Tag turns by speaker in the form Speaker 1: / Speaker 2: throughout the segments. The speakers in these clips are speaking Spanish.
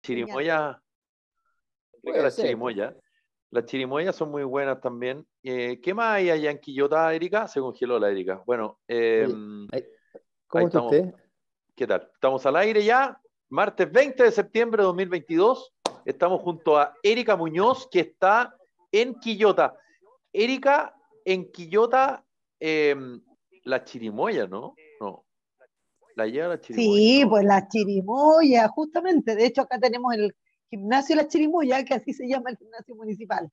Speaker 1: Señal.
Speaker 2: chirimoya,
Speaker 3: Puede
Speaker 2: las
Speaker 3: ser.
Speaker 2: chirimoyas. Las chirimoyas son muy buenas también. ¿Qué más hay allá en Quillota, Erika? Se congeló la Erika. Bueno,
Speaker 3: Oye,
Speaker 2: ahí
Speaker 3: ¿cómo está
Speaker 2: estamos.
Speaker 3: usted?
Speaker 2: ¿Qué tal? Estamos al aire ya, martes 20 de septiembre de 2022. Estamos junto a Erika Muñoz, que está en Quillota. Erika, en Quillota, la chirimoya, ¿no? No, la lleva la chirimoya,
Speaker 1: Sí,
Speaker 2: ¿no?
Speaker 1: pues las chirimoyas, justamente. De hecho, acá tenemos el gimnasio Las Chirimoyas, que así se llama el gimnasio municipal.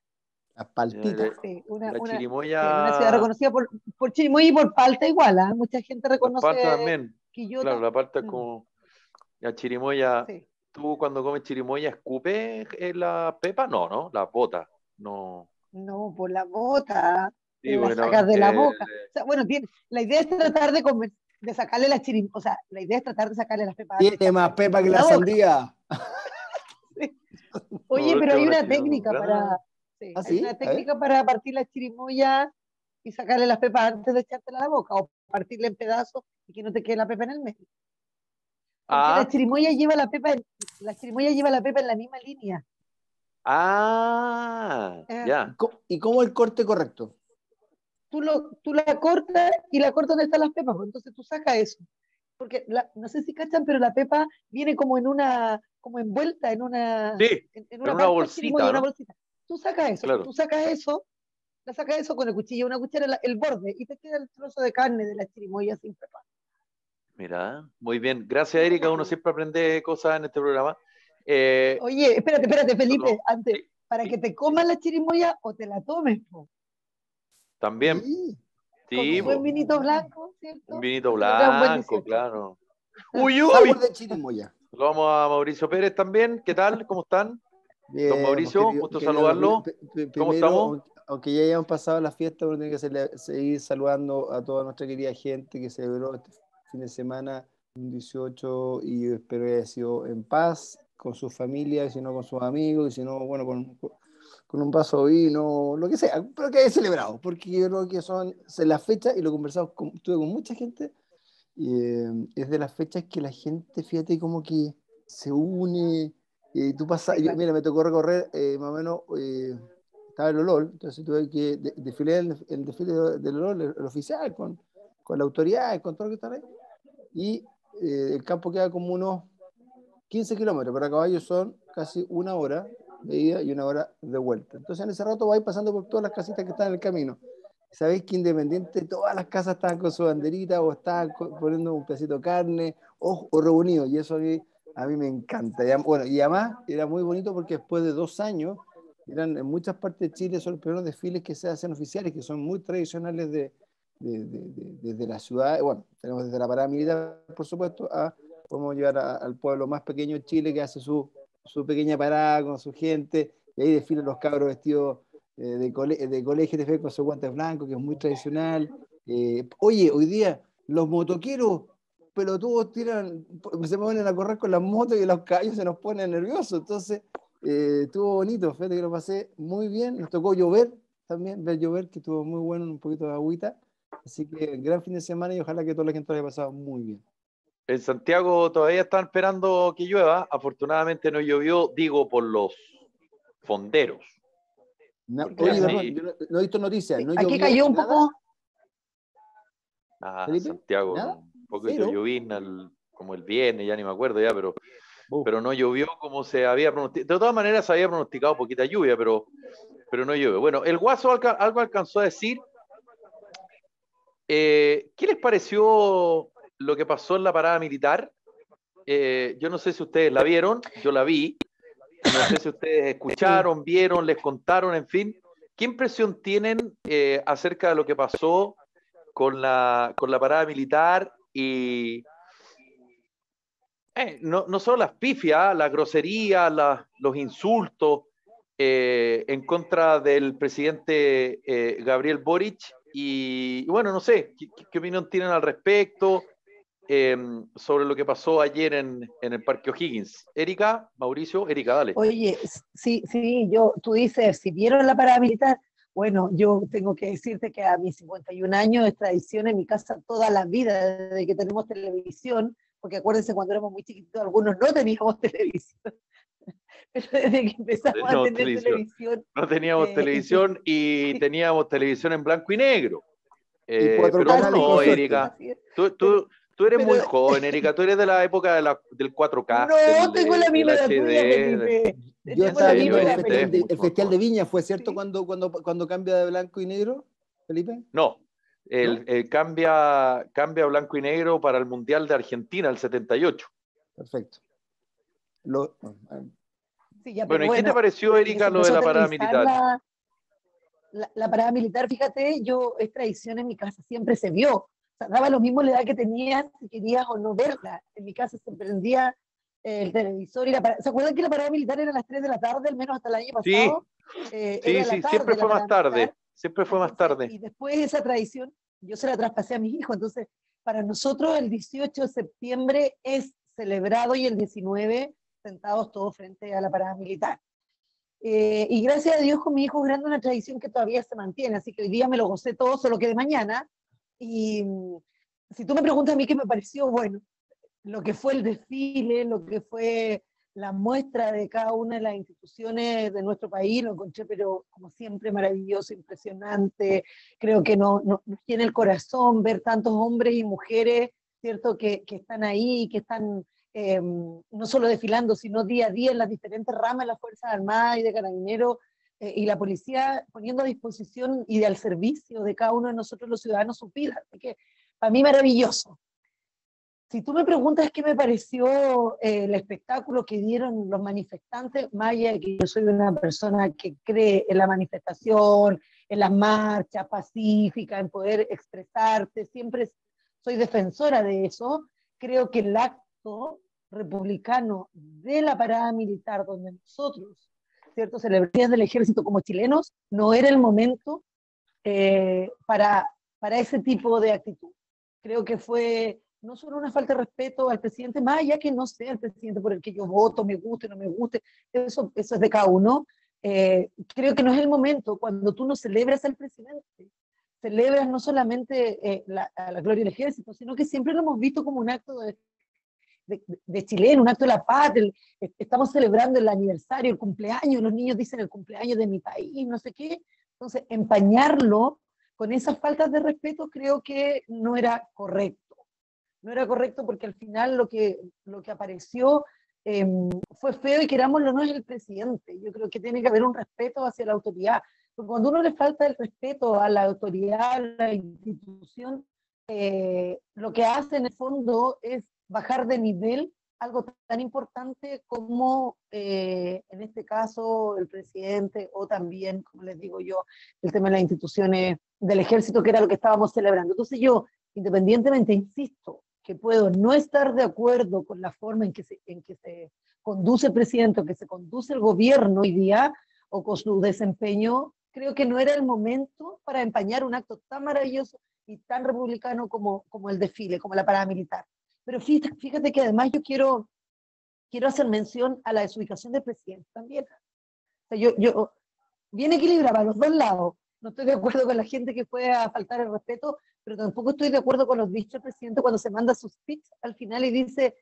Speaker 3: Las paltitas.
Speaker 1: Sí,
Speaker 2: La
Speaker 1: sí, una ciudad
Speaker 2: chirimoya,
Speaker 1: reconocida por chirimoya y por palta igual, ¿ah? Mucha gente
Speaker 2: la palta
Speaker 1: reconoce
Speaker 2: también. Claro,
Speaker 1: Quillota.
Speaker 2: la palta es como la chirimoya.
Speaker 1: Sí.
Speaker 2: ¿Tú cuando comes chirimoya escupes la pepa? No, ¿no? La bota. No.
Speaker 1: No, por la bota,
Speaker 2: Sí,
Speaker 1: la
Speaker 2: bueno,
Speaker 1: sacas de la boca. O sea, bueno, la idea es tratar de sacarle la chirimoya, o sea, la idea es tratar de sacarle las pepas antes de
Speaker 3: Tiene más
Speaker 1: echársela
Speaker 3: pepa que
Speaker 1: de
Speaker 3: la
Speaker 1: la boca.
Speaker 3: sandía.
Speaker 1: Sí.
Speaker 2: no,
Speaker 1: Oye,
Speaker 2: es
Speaker 1: pero
Speaker 2: que
Speaker 1: hay
Speaker 2: una
Speaker 1: una técnica
Speaker 2: chirimoya.
Speaker 1: sí,
Speaker 3: ¿Ah,
Speaker 1: hay
Speaker 3: sí?
Speaker 1: una
Speaker 3: A ver.
Speaker 1: técnica para partir la chirimoya y sacarle las pepas antes de echártela a la boca, o partirla en pedazos y que no te quede la pepa en el medio. Porque
Speaker 2: Ah,
Speaker 1: la chirimoya lleva la pepa en la misma línea. Es
Speaker 2: ya.
Speaker 1: así.
Speaker 3: ¿Y cómo el corte correcto?
Speaker 1: Tú la cortas y la cortas donde están las pepas, pues entonces tú sacas eso. Porque no sé si cachan, pero la pepa viene como envuelta
Speaker 2: Sí,
Speaker 1: en
Speaker 2: en
Speaker 1: una
Speaker 2: una
Speaker 1: parte del chirimoya,
Speaker 2: bolsita,
Speaker 1: una
Speaker 2: ¿no?
Speaker 1: bolsita. Tú sacas eso,
Speaker 2: Claro.
Speaker 1: la sacas eso con el cuchillo, una cuchara, el borde, y te queda el trozo de carne de la chirimoya sin pepa.
Speaker 2: Mira, muy bien. Gracias, Erika. Uno siempre aprende cosas en este programa.
Speaker 1: Oye, espérate, Felipe,
Speaker 2: Nosotros-
Speaker 1: antes,
Speaker 2: sí,
Speaker 1: para que
Speaker 2: sí,
Speaker 1: te
Speaker 2: sí.
Speaker 1: comas la chirimoya o te la tomes, po,
Speaker 2: También.
Speaker 3: Sí.
Speaker 1: con un
Speaker 2: Sí,
Speaker 1: buen
Speaker 2: po.
Speaker 1: vinito blanco,
Speaker 2: Un
Speaker 1: ¿cierto?
Speaker 2: vinito
Speaker 1: Para celebrar un buen
Speaker 2: blanco,
Speaker 1: 18.
Speaker 2: claro. Uy,
Speaker 3: Sabor
Speaker 2: uy.
Speaker 3: de chirimoya.
Speaker 2: Saludamos a Mauricio Pérez también. ¿Qué tal? ¿Cómo están? Don
Speaker 3: Bien, pues
Speaker 2: Mauricio, gusto
Speaker 3: querido,
Speaker 2: saludarlo. ¿Cómo
Speaker 3: primero,
Speaker 2: estamos?
Speaker 3: aunque ya hayan pasado las fiestas, uno tiene que seguir saludando a toda nuestra querida gente que celebró este fin de semana, un 18, y espero que haya sido en paz con sus familias, y si no con sus amigos, y si no, bueno, con un vaso de vino, lo que sea, pero que haya celebrado, porque yo creo que son las fechas, y lo conversamos, estuve con mucha gente, y es de las fechas que la gente, fíjate, como que se une. Y tú pasas,
Speaker 1: Sí, claro.
Speaker 3: mira, me tocó recorrer más o menos, estaba el olor, entonces tuve que desfilar el desfile del olor, el oficial, con la autoridad, con todo lo que están ahí. Y el campo queda como unos 15 kilómetros, pero a caballo son casi una hora de ida y una hora de vuelta. Entonces en ese rato vais pasando por todas las casitas que están en el camino. Sabéis que independiente, todas las casas estaban con su banderita o estaban poniendo un pedacito de carne o reunidos, y eso a mí me encanta. Bueno, y además era muy bonito porque después de 2 años, eran en muchas partes de Chile, son los primeros desfiles que se hacen oficiales, que son muy tradicionales desde la ciudad. Bueno, tenemos desde la parada militar, por supuesto, podemos llegar al pueblo más pequeño de Chile, que hace su pequeña parada con su gente, y ahí desfilan los cabros vestidos de colegio con sus guantes blancos, que es muy tradicional. Oye, hoy día los motoqueros pelotudos se ponen a correr con las motos y los caballos se nos ponen nerviosos. Entonces, estuvo bonito, fíjate que lo pasé muy bien. Nos tocó llover también, ver llover, que estuvo muy bueno, un poquito de agüita. Así que gran fin de semana, y ojalá que toda la gente lo haya pasado muy bien.
Speaker 2: En Santiago todavía están esperando que llueva. Afortunadamente no llovió, digo, por los fonderos. Porque
Speaker 3: Oye,
Speaker 1: Claro.
Speaker 3: perdón,
Speaker 2: así,
Speaker 3: yo no he visto noticias,
Speaker 1: Sí,
Speaker 3: ¿no
Speaker 1: aquí
Speaker 3: llovió
Speaker 1: cayó un
Speaker 3: nada,
Speaker 1: poco,
Speaker 3: Felipe?
Speaker 2: Santiago,
Speaker 3: ¿Nada?
Speaker 2: un poquito
Speaker 3: ¿Cero?
Speaker 2: llovizna como el viernes, ya ni me acuerdo ya,
Speaker 3: Buf.
Speaker 2: pero no llovió como se había pronosticado. De todas maneras se había pronosticado poquita lluvia, pero no llovió. Bueno, el Guaso algo alcanzó a decir. ¿Qué les pareció lo que pasó en la parada militar? Yo no sé si ustedes la vieron, yo la vi. No sé si ustedes escucharon, vieron, les contaron, en fin. ¿Qué impresión tienen acerca de lo que pasó con la parada militar? Y no solo las pifias, las groserías, los insultos en contra del presidente Gabriel Boric. Y bueno, no sé, ¿qué opinión tienen al respecto sobre lo que pasó ayer en el Parque O'Higgins? Erika, Mauricio, Erika, dale.
Speaker 1: oye, sí, tú dices, si vieron la parada militar, bueno, yo tengo que decirte que a mis 51 años es tradición en mi casa toda la vida, desde que tenemos televisión, porque acuérdense cuando éramos muy chiquitos, algunos no teníamos televisión. desde que empezamos a tener televisión.
Speaker 2: No teníamos televisión y teníamos televisión en blanco y negro.
Speaker 3: Y 4
Speaker 2: pero
Speaker 3: canales con suerte.
Speaker 2: Erika, tú eres muy joven, Erika, tú eres de la época del 4K.
Speaker 1: No, tengo la misma edad tuya, Felipe.
Speaker 3: Yo estaba viendo el
Speaker 2: evidente,
Speaker 3: Festival de Viña, ¿fue cierto
Speaker 1: Sí.
Speaker 3: cuando cambia de blanco y negro, Felipe?
Speaker 2: No, cambia a blanco y negro para el Mundial de Argentina, el 78.
Speaker 3: Perfecto.
Speaker 1: Sí, ya,
Speaker 2: Bueno,
Speaker 1: pero
Speaker 2: ¿y qué te pareció,
Speaker 1: desde que
Speaker 2: Erika,
Speaker 1: se
Speaker 2: lo de
Speaker 1: empezó a
Speaker 2: la parada
Speaker 1: televisar
Speaker 2: militar?
Speaker 1: la parada militar, fíjate, es tradición en mi casa, siempre se vio. O sea, daba lo mismo la edad que tenías, si querías o no verla. En mi casa se prendía el televisor y ¿Se acuerdan que la parada militar era a las 3 de la tarde, al menos hasta el año
Speaker 2: Sí,
Speaker 1: pasado? Era la tarde
Speaker 2: siempre
Speaker 1: la
Speaker 2: fue más
Speaker 1: parada
Speaker 2: tarde.
Speaker 1: militar.
Speaker 2: Siempre fue más
Speaker 1: Entonces,
Speaker 2: tarde.
Speaker 1: y después esa tradición, yo se la traspasé a mis hijos. Entonces, para nosotros el 18 de septiembre es celebrado y el 19 sentados todos frente a la parada militar. Y gracias a Dios con mi hijo grande una tradición que todavía se mantiene, así que hoy día me lo gocé todo, solo que de mañana. Y si tú me preguntas a mí qué me pareció, bueno, lo que fue el desfile, lo que fue la muestra de cada una de las instituciones de nuestro país, lo encontré, pero como siempre, maravilloso, impresionante. Creo que nos tiene el corazón ver tantos hombres y mujeres, ¿cierto?, que están ahí, que están no solo desfilando, sino día a día en las diferentes ramas de las Fuerzas Armadas y de Carabineros y la policía poniendo a disposición y al servicio de cada uno de nosotros los ciudadanos sus vidas. Así que para mí maravilloso. Si tú me preguntas qué me pareció el espectáculo que dieron los manifestantes, más allá de que yo soy una persona que cree en la manifestación, en las marchas pacíficas, en poder expresarte, siempre soy defensora de eso, creo que el acto republicano de la parada militar, donde nosotros, ciertos celebridades del ejército como chilenos, no era el momento para ese tipo de actitud. Creo que fue no solo una falta de respeto al presidente, más allá que no sea el presidente por el que yo voto, me guste, no me guste, eso es de cada uno. Creo que no es el momento cuando tú no celebras al presidente, celebras no solamente a la gloria del ejército, sino que siempre lo hemos visto como un acto de chileno, un acto de la paz. Estamos celebrando el aniversario, el cumpleaños, los niños dicen el cumpleaños de mi país, no sé qué. Entonces, empañarlo con esas faltas de respeto creo que no era correcto. No era correcto porque al final lo que apareció fue feo y querámoslo, no es el presidente. Yo creo que tiene que haber un respeto hacia la autoridad. Porque cuando uno le falta el respeto a la autoridad, a la institución, lo que hace en el fondo es bajar de nivel algo tan importante como, en este caso, el presidente o también, como les digo yo, el tema de las instituciones del ejército, que era lo que estábamos celebrando. Entonces yo, independientemente, insisto, que puedo no estar de acuerdo con la forma en que se conduce el presidente o que se conduce el gobierno hoy día o con su desempeño, creo que no era el momento para empañar un acto tan maravilloso y tan republicano como el desfile, como la parada militar. Pero fíjate que además yo quiero hacer mención a la desubicación del presidente también. O sea, yo bien equilibrada a los dos lados. No estoy de acuerdo con la gente que pueda faltar el respeto, pero tampoco estoy de acuerdo con los dichos del presidente cuando se manda su speech al final y dice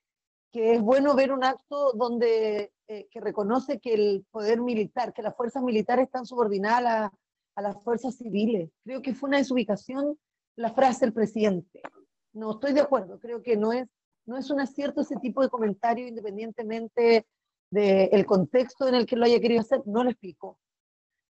Speaker 1: que es bueno ver un acto donde que reconoce que el poder militar, que las fuerzas militares están subordinadas a las fuerzas civiles. Creo que fue una desubicación la frase del presidente. No estoy de acuerdo, creo que no es un acierto ese tipo de comentario, independientemente del contexto en el que lo haya querido hacer, no lo explicó.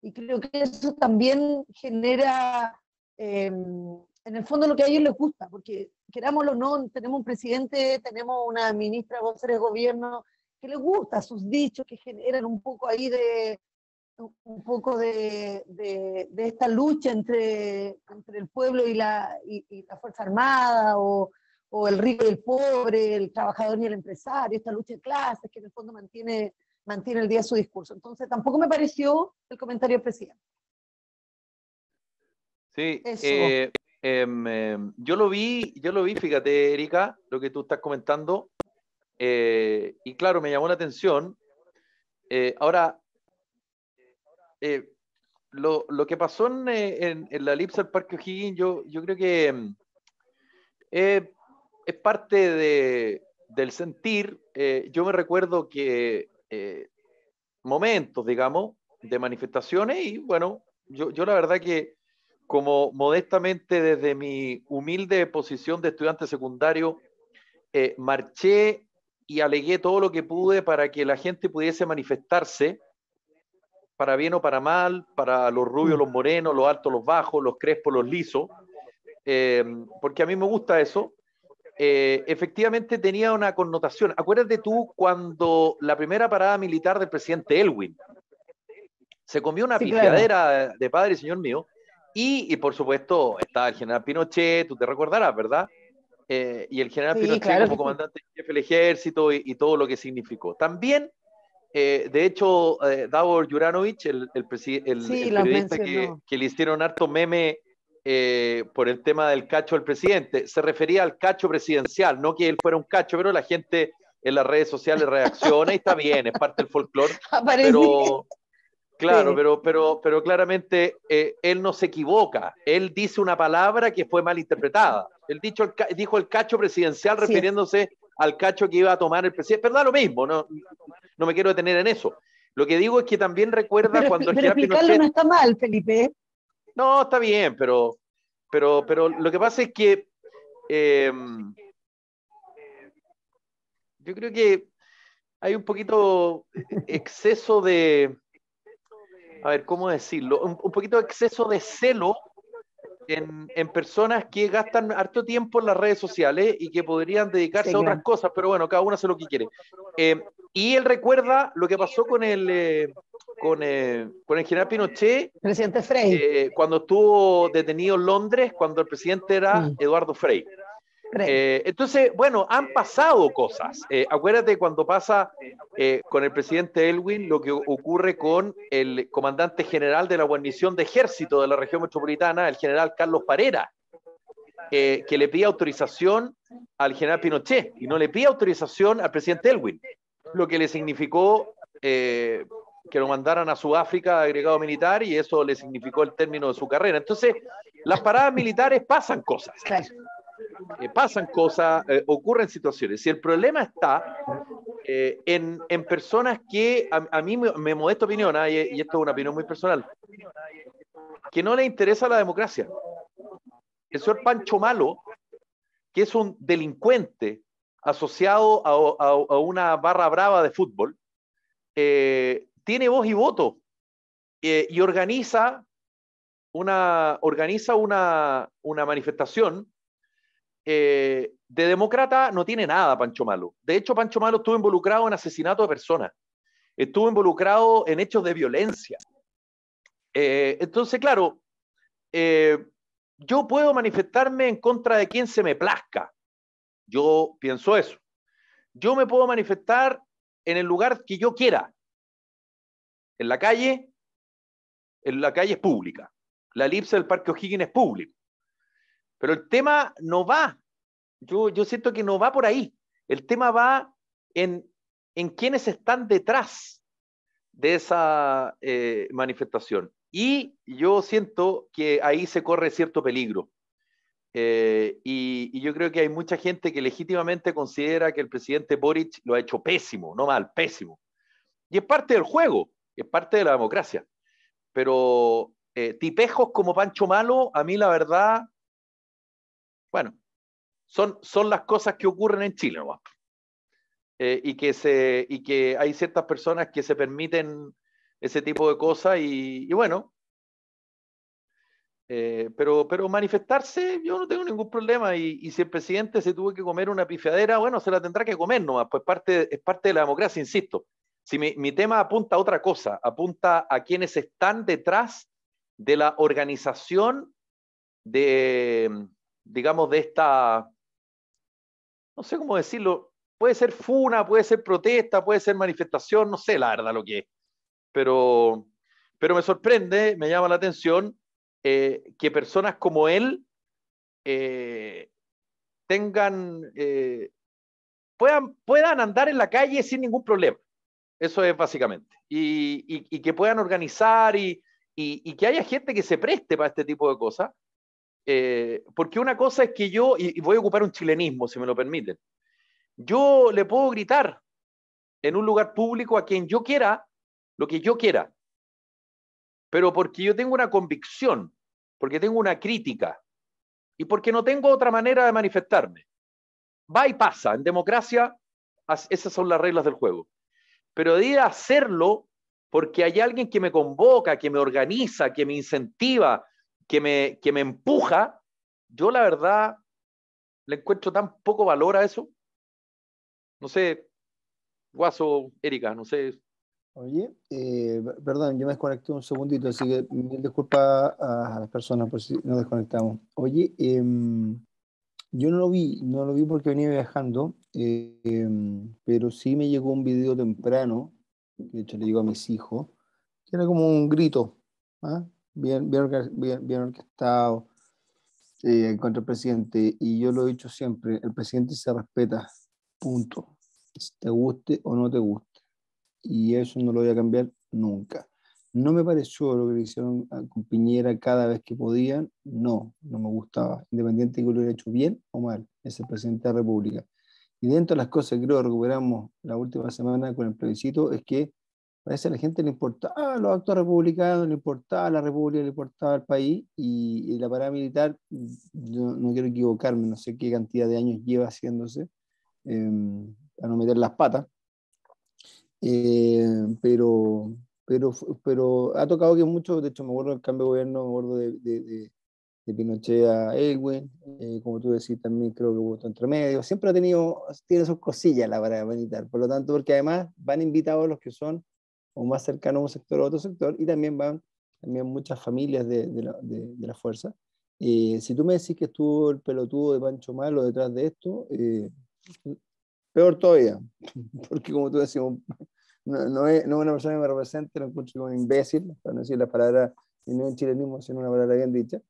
Speaker 1: Y creo que eso también genera, en el fondo, lo que a ellos les gusta, porque querámoslo o no, tenemos un presidente, tenemos una ministra vocera de gobierno que les gusta sus dichos, que generan un poco ahí de esta lucha entre el pueblo y la Fuerza Armada, o el rico y el pobre, el trabajador y el empresario, esta lucha de clases que en el fondo mantiene el día su discurso. Entonces tampoco me pareció el comentario del presidente.
Speaker 2: Sí, yo lo vi, fíjate, Erika, lo que tú estás comentando, y claro, me llamó la atención. Ahora, lo que pasó en la elipse del Parque O'Higgins, yo creo que es parte del sentir. Yo me recuerdo que momentos, digamos, de manifestaciones y bueno, yo la verdad que como modestamente desde mi humilde posición de estudiante secundario, marché y alegué todo lo que pude para que la gente pudiese manifestarse, para bien o para mal, para los rubios, los morenos, los altos, los bajos, los crespos, los lisos, porque a mí me gusta eso. Efectivamente tenía una connotación. Acuérdate tú cuando la primera parada militar del presidente Elwin se comió una
Speaker 1: Sí, claro.
Speaker 2: pifiadera de padre y señor mío, y por supuesto está el general Pinochet, tú te recordarás, ¿verdad? Y el general
Speaker 1: Sí,
Speaker 2: Pinochet
Speaker 1: claro
Speaker 2: como
Speaker 1: que sí.
Speaker 2: comandante en jefe del ejército y todo lo que significó. También, de hecho, Davor Juranovic,
Speaker 1: Sí,
Speaker 2: el
Speaker 1: los
Speaker 2: periodista
Speaker 1: mencionó.
Speaker 2: que le hicieron harto meme por el tema del cacho del presidente, se refería al cacho presidencial, no que él fuera un cacho, pero la gente en las redes sociales reacciona y está bien, es parte del folclore,
Speaker 1: Aparece.
Speaker 2: pero claro,
Speaker 1: Sí,
Speaker 2: pero claramente él no se equivoca. Él dice una palabra que fue mal interpretada. Él dijo el cacho presidencial
Speaker 1: así es.
Speaker 2: refiriéndose al cacho que iba a tomar el presidente. Pero da lo mismo, no me quiero detener en eso. Lo que digo es que también recuerda cuando el
Speaker 1: Pero
Speaker 2: general
Speaker 1: explicarlo no
Speaker 2: Pinochet...
Speaker 1: está mal, Felipe.
Speaker 2: No, está bien, pero lo que pasa es que eh, yo creo que hay un poquito exceso de... A ver, ¿cómo decirlo? Un poquito de exceso de celo en personas que gastan harto tiempo en las redes sociales y que podrían dedicarse
Speaker 1: Sí,
Speaker 2: a otras
Speaker 1: claro.
Speaker 2: cosas, pero bueno, cada uno hace lo que quiere. Y él recuerda lo que pasó con el general Pinochet
Speaker 1: Presidente Frey.
Speaker 2: cuando estuvo detenido en Londres, cuando el presidente era
Speaker 1: Mm,
Speaker 2: Eduardo Frei.
Speaker 1: Frey.
Speaker 2: Entonces, bueno, han pasado cosas. Acuérdate cuando pasa con el presidente Elwin lo que ocurre con el comandante general de la guarnición de ejército de la región metropolitana, el general Carlos Parera, que le pide autorización al general Pinochet y no le pide autorización al presidente Elwin, lo que le significó que lo mandaran a Sudáfrica agregado militar y eso le significó el término de su carrera. Entonces, las paradas militares
Speaker 1: Claro.
Speaker 2: pasan cosas, ocurren situaciones. Si el problema está en personas que a mí me modesta opinión, y esto es una opinión muy personal, que no le interesa la democracia. El señor Pancho Malo, que es un delincuente asociado a una barra brava de fútbol, tiene voz y voto y organiza una manifestación de demócrata no tiene nada Pancho Malo. De hecho, Pancho Malo estuvo involucrado en asesinato de personas, estuvo involucrado en hechos de violencia. Entonces, claro, yo puedo manifestarme en contra de quien se me plazca. Yo pienso eso. Yo me puedo manifestar en el lugar que yo quiera. En la calle es pública. La elipse del Parque O'Higgins es público. Pero el tema no va. Yo siento que no va por ahí. El tema va en quienes están detrás de esa manifestación. Y yo siento que ahí se corre cierto peligro. Y yo creo que hay mucha gente que legítimamente considera que el presidente Boric lo ha hecho pésimo, no mal, pésimo. Y es parte del juego, es parte de la democracia. Pero tipejos como Pancho Malo, a mí la verdad, bueno, son las cosas que ocurren en Chile, ¿no? Y que hay ciertas personas que se permiten ese tipo de cosas y bueno, pero manifestarse yo no tengo ningún problema y si el presidente se tuvo que comer una pifiadera, bueno, se la tendrá que comer nomás, pues es parte de la democracia, insisto. Si mi tema apunta a otra cosa, apunta a quienes están detrás de la organización de, digamos, de esta, no sé cómo decirlo, puede ser funa, puede ser protesta, puede ser manifestación, no sé la verdad lo que es, pero, pero me sorprende, me llama la atención que personas como él eh, tengan, puedan andar en la calle sin ningún problema. Eso es básicamente. Y que puedan organizar y que haya gente que se preste para este tipo de cosas. Porque una cosa es que yo, y voy a ocupar un chilenismo, si me lo permiten, yo le puedo gritar en un lugar público a quien yo quiera lo que yo quiera, pero porque yo tengo una convicción, porque tengo una crítica y porque no tengo otra manera de manifestarme. Va y pasa. En democracia, esas son las reglas del juego. Pero de ir a hacerlo porque hay alguien que me convoca, que me organiza, que me incentiva, que me empuja, yo la verdad le encuentro tan poco valor a eso. No sé, Guaso, Erika, no sé.
Speaker 3: Oye, perdón, yo me desconecté un segundito, así que mil disculpas a las personas por si nos desconectamos. Oye, yo no lo vi porque venía viajando, pero sí me llegó un video temprano, que de hecho le llegó a mis hijos, que era como un grito, ¿ah? Bien orquestado, contra el presidente, y yo lo he dicho siempre, el presidente se respeta, punto, te guste o no te guste, y eso no lo voy a cambiar nunca. No me pareció lo que le hicieron con Piñera cada vez que podían, no me gustaba, independiente de que lo hubiera hecho bien o mal, es el presidente de la República. Y dentro de las cosas que creo que recuperamos la última semana con el plebiscito es que parece que a la gente le importaba los actos republicanos, le importaba la República, le importaba el país, y la parada militar, yo no quiero equivocarme, no sé qué cantidad de años lleva haciéndose, a no meter las patas, eh, pero, pero ha tocado que mucho, de hecho me acuerdo del cambio de gobierno, me acuerdo de Pinochet a Elwin, como tú decís también creo que hubo otro entre medio, siempre tiene sus cosillas la parada militar, por lo tanto, porque además van invitados los que son o más cercanos a un sector o a otro sector, y también van también muchas familias de la fuerza. Si tú me decís que estuvo el pelotudo de Pancho Malo detrás de esto, peor todavía, porque como tú decías, no es una persona que me represente, lo encuentro como un imbécil, para no decir la palabra, y no en chilenismo, sino una palabra bien dicha.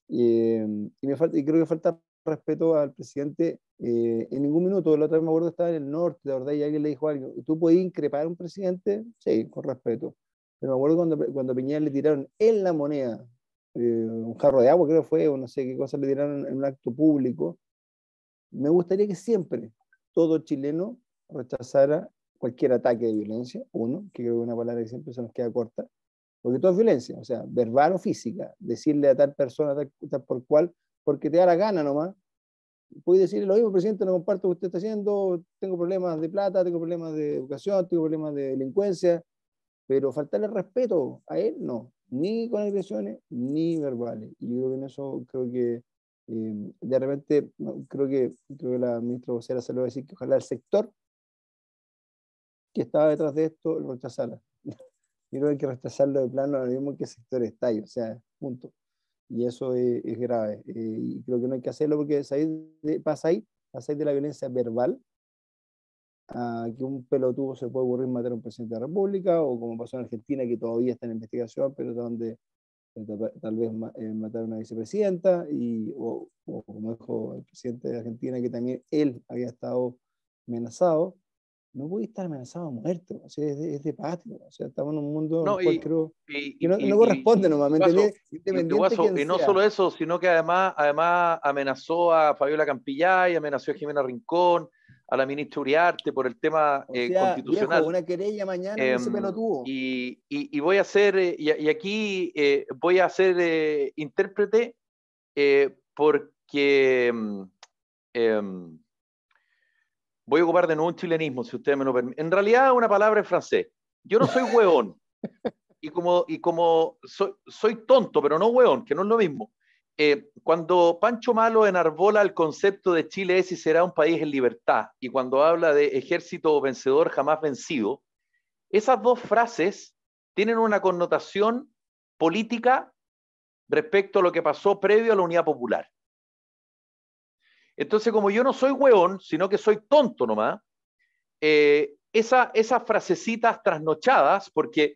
Speaker 3: Y creo que falta respeto al presidente en ningún minuto. La otra vez me acuerdo que estaba en el norte, de verdad, y alguien le dijo algo. ¿Tú podías increpar a un presidente? Sí, con respeto. Pero me acuerdo cuando a Piñera le tiraron en la moneda un jarro de agua, creo que fue, o no sé qué cosa le tiraron en un acto público. Me gustaría que siempre todo chileno rechazara cualquier ataque de violencia, uno, que creo que es una palabra que siempre se nos queda corta, porque todo es violencia, o sea, verbal o física, decirle a tal persona, tal por cual, porque te da la gana nomás. Puedes decirle lo mismo, presidente, no comparto lo que usted está haciendo, tengo problemas de plata, tengo problemas de educación, tengo problemas de delincuencia, pero faltarle respeto a él, no, ni con agresiones, ni verbales. Y yo creo que en eso creo que de repente, creo que la ministra vocera se lo va a decir que ojalá el sector que estaba detrás de esto lo rechazara. Yo creo que hay que rechazarlo de plano a lo mismo que el sector está ahí, o sea, punto. Y eso es grave. Y creo que no hay que hacerlo porque pasa ahí de la violencia verbal a que un pelotudo se puede ocurrir matar a un presidente de la República, o como pasó en Argentina, que todavía está en investigación, pero donde tal vez matar a una vicepresidenta, o como dijo el presidente de Argentina, que también él había estado amenazado. No puede estar amenazado a muerto, o sea, es de patria, o sea, estamos en un mundo en el
Speaker 2: No,
Speaker 3: cual creo que no corresponde nomás, ¿me entendés? Independiente de quién
Speaker 2: y no
Speaker 3: sea.
Speaker 2: solo eso, sino que además amenazó a Fabiola Campillay, amenazó a Jimena Rincón, a la ministra Uriarte por el tema
Speaker 3: O sea, viejo,
Speaker 2: constitucional.
Speaker 3: una querella mañana con ese pelotudo.
Speaker 2: Y voy a hacer, y aquí voy a ser intérprete porque voy a ocupar de nuevo un chilenismo, si ustedes me lo permiten. En realidad, una palabra en francés. Yo no soy hueón, y como soy tonto, pero no hueón, que no es lo mismo. Cuando Pancho Malo enarbola el concepto de Chile es y será un país en libertad, y cuando habla de ejército vencedor jamás vencido, esas dos frases tienen una connotación política respecto a lo que pasó previo a la Unidad Popular. Entonces, como yo no soy hueón, sino que soy tonto nomás, esas frasecitas trasnochadas, porque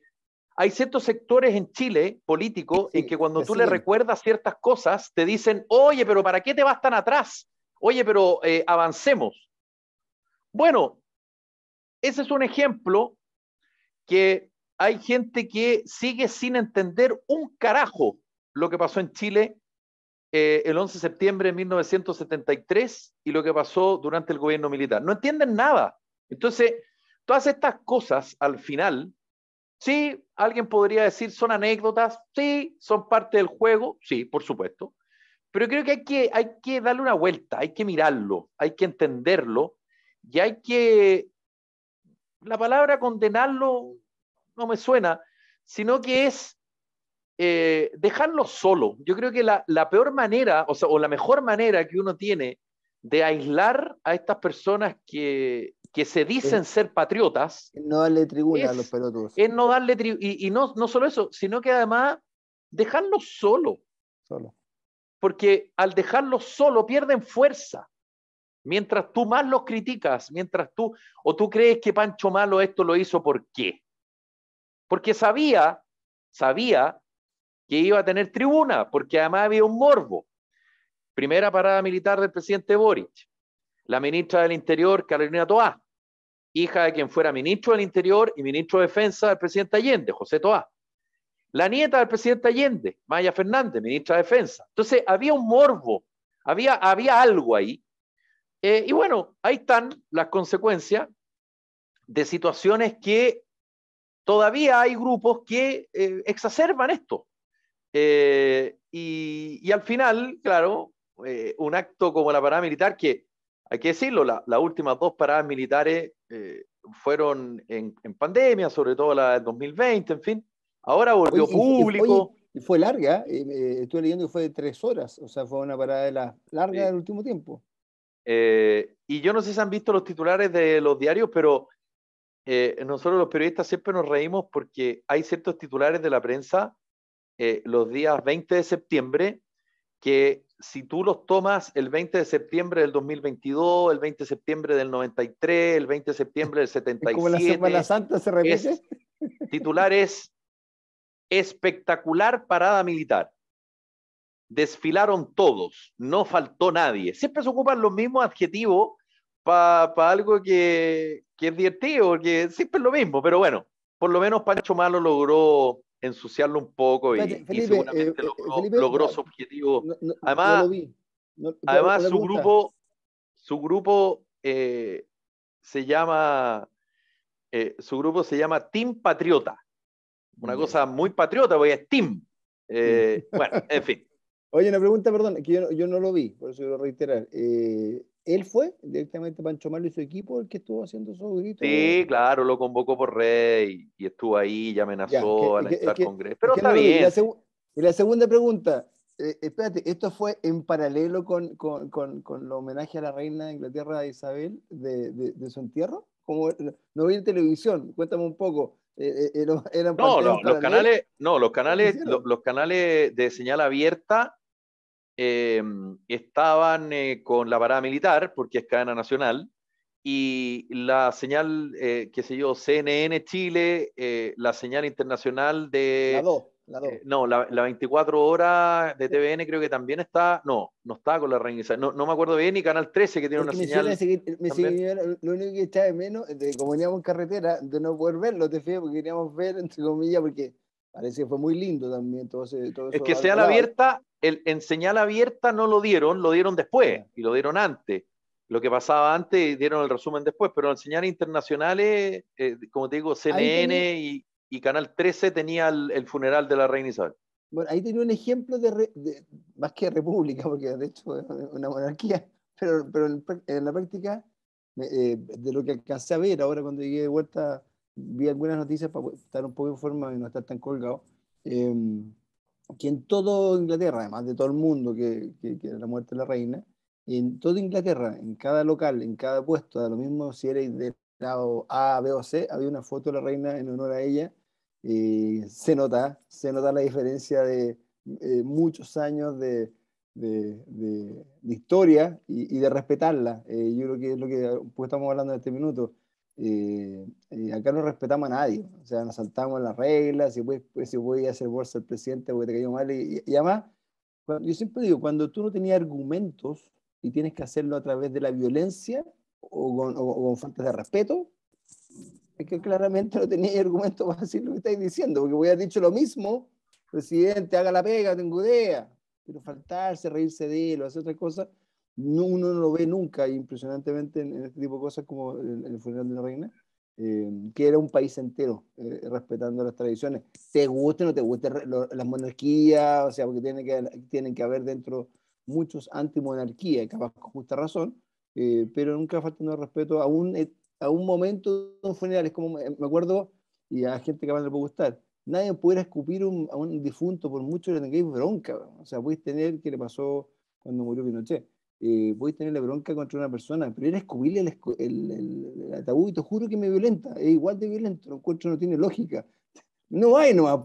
Speaker 2: hay ciertos sectores en Chile políticos en que cuando tú le recuerdas ciertas cosas, te dicen, oye, pero ¿para qué te vas tan atrás? Oye, pero avancemos. Bueno, ese es un ejemplo que hay gente que sigue sin entender un carajo lo que pasó en Chile el 11 de septiembre de 1973 y lo que pasó durante el gobierno militar. No entienden nada. Entonces, todas estas cosas al final Sí, alguien podría decir son anécdotas, sí, son parte del juego, sí, por supuesto, pero creo que hay que darle una vuelta, hay que mirarlo, hay que entenderlo y hay que, la palabra condenarlo no me suena, sino que es dejarlo solo. Yo creo que la peor manera, o sea, o la mejor manera que uno tiene de aislar a estas personas que se
Speaker 3: Es
Speaker 2: dicen ser patriotas
Speaker 3: no darle tribuna a los
Speaker 2: es,
Speaker 3: pelotudos.
Speaker 2: es no darle, y no, no solo eso, sino que además dejarlo solo,
Speaker 3: Solo.
Speaker 2: porque al dejarlo solo pierden fuerza. Mientras tú más los criticas, o tú crees que Pancho Malo esto lo hizo, ¿por qué? Porque sabía que iba a tener tribuna, porque además había un morbo. Primera parada militar del presidente Boric, la ministra del Interior, Carolina Toá, hija de quien fuera ministro del Interior y ministro de Defensa del presidente Allende, José Toá. La nieta del presidente Allende, Maya Fernández, ministra de Defensa. Entonces había un morbo, había algo ahí. Y bueno, ahí están las consecuencias de situaciones que todavía hay grupos que exacerban esto. Y al final, claro, un acto como la parada militar, que hay que decirlo, las últimas dos paradas militares fueron en pandemia, sobre todo la del 2020, en fin. Ahora
Speaker 3: Oye,
Speaker 2: volvió público.
Speaker 3: y fue larga, estuve leyendo que fue de 3 horas, o sea, fue una parada de las largas
Speaker 2: Sí.
Speaker 3: del último tiempo.
Speaker 2: Y yo no sé si han visto los titulares de los diarios, pero nosotros los periodistas siempre nos reímos porque hay ciertos titulares de la prensa los días 20 de septiembre que si tú los tomas el 20 de septiembre del 2022, el 20 de septiembre del 93, el 20 de septiembre del
Speaker 3: Es como la Semana
Speaker 2: 77,
Speaker 3: Santa, se repite.
Speaker 2: titulares espectacular parada militar. Desfilaron todos, no faltó nadie. Siempre se ocupan los mismos adjetivos para algo que es divertido, porque siempre es lo mismo, pero bueno, por lo menos Pancho Malo logró ensuciarlo un poco
Speaker 3: Espérate,
Speaker 2: y
Speaker 3: Felipe,
Speaker 2: seguramente
Speaker 3: Felipe,
Speaker 2: logró su objetivo.
Speaker 3: no lo
Speaker 2: Además,
Speaker 3: vi.
Speaker 2: además
Speaker 3: Una pregunta.
Speaker 2: su grupo su grupo se llama Team Patriota, una cosa muy patriota, porque es Team.
Speaker 3: Sí.
Speaker 2: Bueno, en fin.
Speaker 3: Oye, una pregunta, perdón, que yo no lo vi, por eso quiero reiterar. ¿Él fue directamente Pancho Malo y su equipo el que estuvo haciendo esos gritos?
Speaker 2: Sí, claro, lo convocó por rey y estuvo ahí y
Speaker 3: Ya,
Speaker 2: amenazó al entrar al Congreso. Pero está
Speaker 3: no lo vi.
Speaker 2: bien, sí.
Speaker 3: Y la segunda pregunta, espérate, ¿esto fue en paralelo con el homenaje a la reina de Inglaterra Isabel de su entierro? Como, no vi en televisión, cuéntame un poco. ¿Eran
Speaker 2: No,
Speaker 3: pantallas paralelas? ¿Cómo lo hicieron?
Speaker 2: los canales de señal abierta estaban con la parada militar, porque es cadena nacional, y la señal, qué sé yo, CNN Chile, la señal internacional
Speaker 3: La
Speaker 2: de,
Speaker 3: 2, la 2.
Speaker 2: no, la 24 horas de TVN creo que también está, no está con la reina Isabel, no me acuerdo bien, y Canal 13 que tiene una
Speaker 3: Porque me suena
Speaker 2: señal también.
Speaker 3: lo único que echaba de menos, como veníamos en carretera, de no poder verlo, te fío, porque queríamos ver, entre comillas, porque parece que fue muy lindo también todo
Speaker 2: Es
Speaker 3: eso
Speaker 2: que señal
Speaker 3: al lado.
Speaker 2: abierta, en señal abierta no lo dieron después
Speaker 3: Ya.
Speaker 2: y lo dieron antes. Lo que pasaba antes dieron el resumen después, pero en señales internacionales, como te digo,
Speaker 3: Ahí tenía,
Speaker 2: CNN y Canal 13 tenía el funeral de la reina Isabel.
Speaker 3: bueno, ahí tenía un ejemplo más que república, porque de hecho es una monarquía, pero en la práctica, de lo que alcancé a ver ahora cuando llegué de vuelta, vi algunas noticias para estar un poco informado y no estar tan colgado, eh, que en todo Inglaterra, además de todo el mundo, que era la muerte de la reina, en toda Inglaterra, en cada local, en cada puesto, da lo mismo si erais del lado A, B o C, había una foto de la reina en honor a ella. Se nota la diferencia de muchos años de historia y de respetarla. Yo creo que es lo que pues, estamos hablando en este minuto. Acá no respetamos a nadie, o sea, nos saltamos las reglas, si puedes hacer bolsa al presidente porque te cayó mal, y además, yo siempre digo, cuando tú no tenías argumentos y tienes que hacerlo a través de la violencia o con faltas de respeto, es que claramente no tenía argumento para decir lo que estáis diciendo, porque voy a dicho lo mismo, presidente, haga la pega, tengo idea, pero faltarse, reírse de él o hacer otra cosa, uno no lo ve nunca, impresionantemente en este tipo de cosas como el funeral de la reina. que era un país entero, respetando las tradiciones. Te guste o no te guste las monarquías, o sea, porque tienen que haber dentro muchos antimonarquía, y capaz con justa razón, pero nunca faltando el respeto a un momento de un funeral. Es como, me acuerdo, y a gente que más le puede gustar, nadie pudiera escupir a un difunto por mucho que le tengáis bronca. O sea, podéis tener, ¿qué le pasó cuando murió Pinochet? Podéis tener la bronca contra una persona, pero era escupirle el ataúd, y te juro que me violenta, es igual de violento, lo encuentro, no tiene lógica. No hay nomás,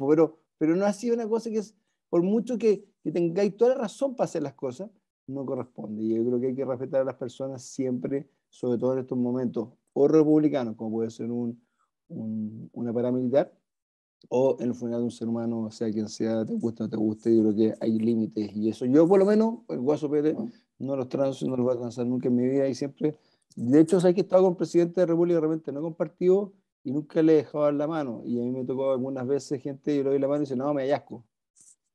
Speaker 3: pero no ha sido una cosa que es, por mucho que tengáis toda la razón para hacer las cosas, no corresponde. Y yo creo que hay que respetar a las personas siempre, sobre todo en estos momentos, o republicanos, como puede ser una paramilitar, o en el funeral de un ser humano, sea quien sea, te guste o no te guste. Yo creo que hay límites, y eso yo por lo menos, el Guaso Pérez, no los transo, no los voy a transar nunca en mi vida, y siempre, de hecho, sé que he estado con el presidente de la República, de repente no he compartido, y nunca le he dejado dar la mano, y a mí me tocó algunas veces gente, yo le doy la mano y dice, no, me hallazgo.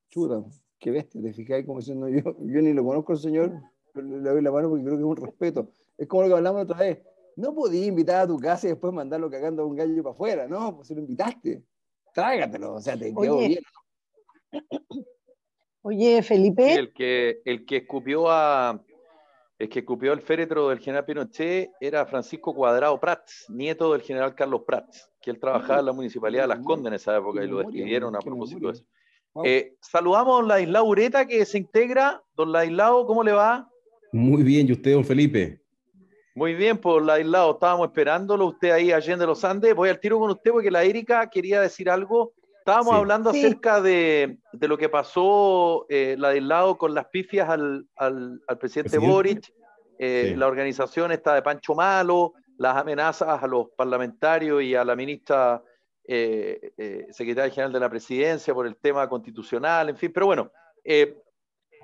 Speaker 3: Chuta, qué bestia, te fijas como diciendo, yo ni lo conozco al señor, pero le doy la mano porque creo que es un respeto. Es como lo que hablamos otra vez, no podías invitar a tu casa y después mandarlo cagando a un gallo para afuera, no, pues si lo invitaste, trágatelo, o sea, te quedó
Speaker 1: Oye,
Speaker 3: bien.
Speaker 1: oye,
Speaker 2: Sí,
Speaker 1: Felipe,
Speaker 2: el que escupió el féretro del general Pinochet era Francisco Cuadrado Prats, nieto del general Carlos Prats, que él trabajaba en la municipalidad de Las Condes en esa época y lo despidieron a
Speaker 3: Qué
Speaker 2: propósito de
Speaker 3: memoria.
Speaker 2: eso.
Speaker 3: Wow.
Speaker 2: Saludamos a don Ladislao Ureta, que se integra. Don Ladislao, ¿cómo le va?
Speaker 4: Muy bien, ¿y usted, don Felipe?
Speaker 2: Muy bien, por Ladislao, estábamos esperándolo, usted ahí Allende los Andes. Voy al tiro con usted porque la Erika quería decir algo. Estábamos
Speaker 4: Sí,
Speaker 2: hablando
Speaker 1: sí,
Speaker 2: acerca de lo que pasó, Ladislao, con las pifias al presidente
Speaker 4: presidente.
Speaker 2: Boric,
Speaker 4: Sí,
Speaker 2: la organización esta de Pancho Malo, las amenazas a los parlamentarios y a la ministra secretaria general de la presidencia por el tema constitucional, en fin, pero bueno,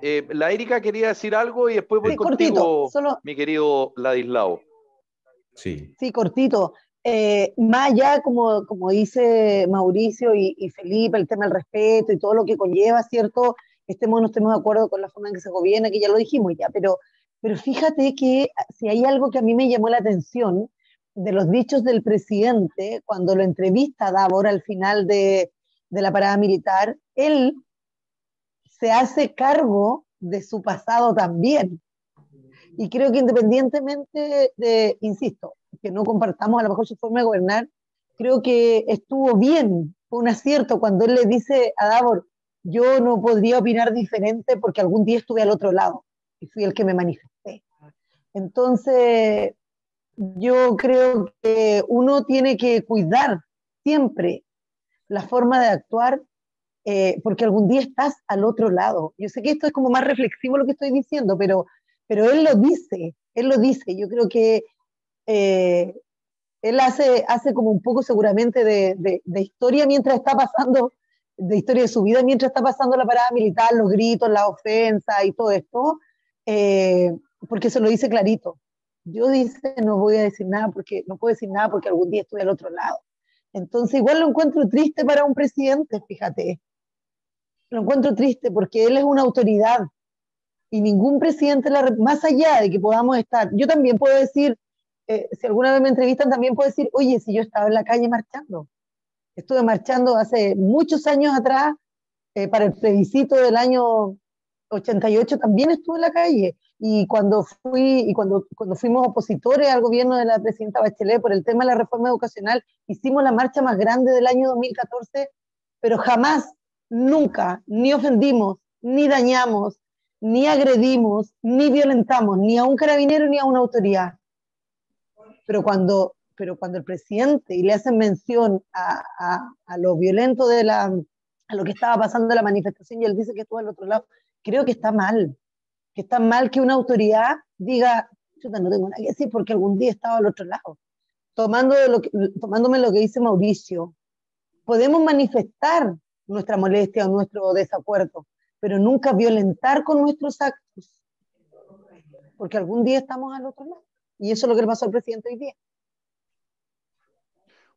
Speaker 2: la Erika quería decir algo y después voy
Speaker 1: sí, cortito,
Speaker 2: contigo,
Speaker 1: solo,
Speaker 2: mi querido Ladislao.
Speaker 4: sí,
Speaker 1: sí, cortito. Más allá, como dice Mauricio y Felipe, el tema del respeto y todo lo que conlleva, ¿cierto? Estemos o no estemos de acuerdo con la forma en que se gobierna, que ya lo dijimos ya, pero fíjate que si hay algo que a mí me llamó la atención de los dichos del presidente, cuando lo entrevista a Davor al final de la parada militar, él se hace cargo de su pasado también. Y creo que independientemente insisto, que no compartamos a lo mejor su forma de gobernar, creo que estuvo bien, fue un acierto cuando él le dice a Davor, yo no podría opinar diferente porque algún día estuve al otro lado y fui el que me manifesté. Entonces, yo creo que uno tiene que cuidar siempre la forma de actuar porque algún día estás al otro lado. Yo sé que esto es como más reflexivo lo que estoy diciendo, pero él lo dice. Yo creo que eh, él hace como un poco seguramente de historia mientras está pasando, de historia de su vida mientras está pasando la parada militar, los gritos, la ofensa y todo esto, eh, porque se lo dice clarito. Yo dice, no voy a decir nada porque no puedo decir nada porque algún día estoy al otro lado. Entonces igual lo encuentro triste para un presidente, fíjate, lo encuentro triste porque él es una autoridad y ningún presidente, más allá de que podamos estar, yo también puedo decir, si alguna vez me entrevistan, también puedo decir, oye, si yo estaba en la calle marchando, estuve marchando hace muchos años atrás, para el plebiscito del año 88 también estuve en la calle, y cuando fuimos opositores al gobierno de la presidenta Bachelet por el tema de la reforma educacional, hicimos la marcha más grande del año 2014, pero jamás, nunca, ni ofendimos, ni dañamos, ni agredimos, ni violentamos, ni a un carabinero ni a una autoridad. Pero cuando el presidente, y le hacen mención a lo violento a lo que estaba pasando en la manifestación, y él dice que estuvo al otro lado, creo que está mal que una autoridad diga, chuta, no tengo nada que decir porque algún día estaba al otro lado. Tomándome lo que dice Mauricio, podemos manifestar nuestra molestia o nuestro desacuerdo, pero nunca violentar con nuestros actos, porque algún día estamos al otro lado. Y eso es lo que le pasó al presidente hoy día.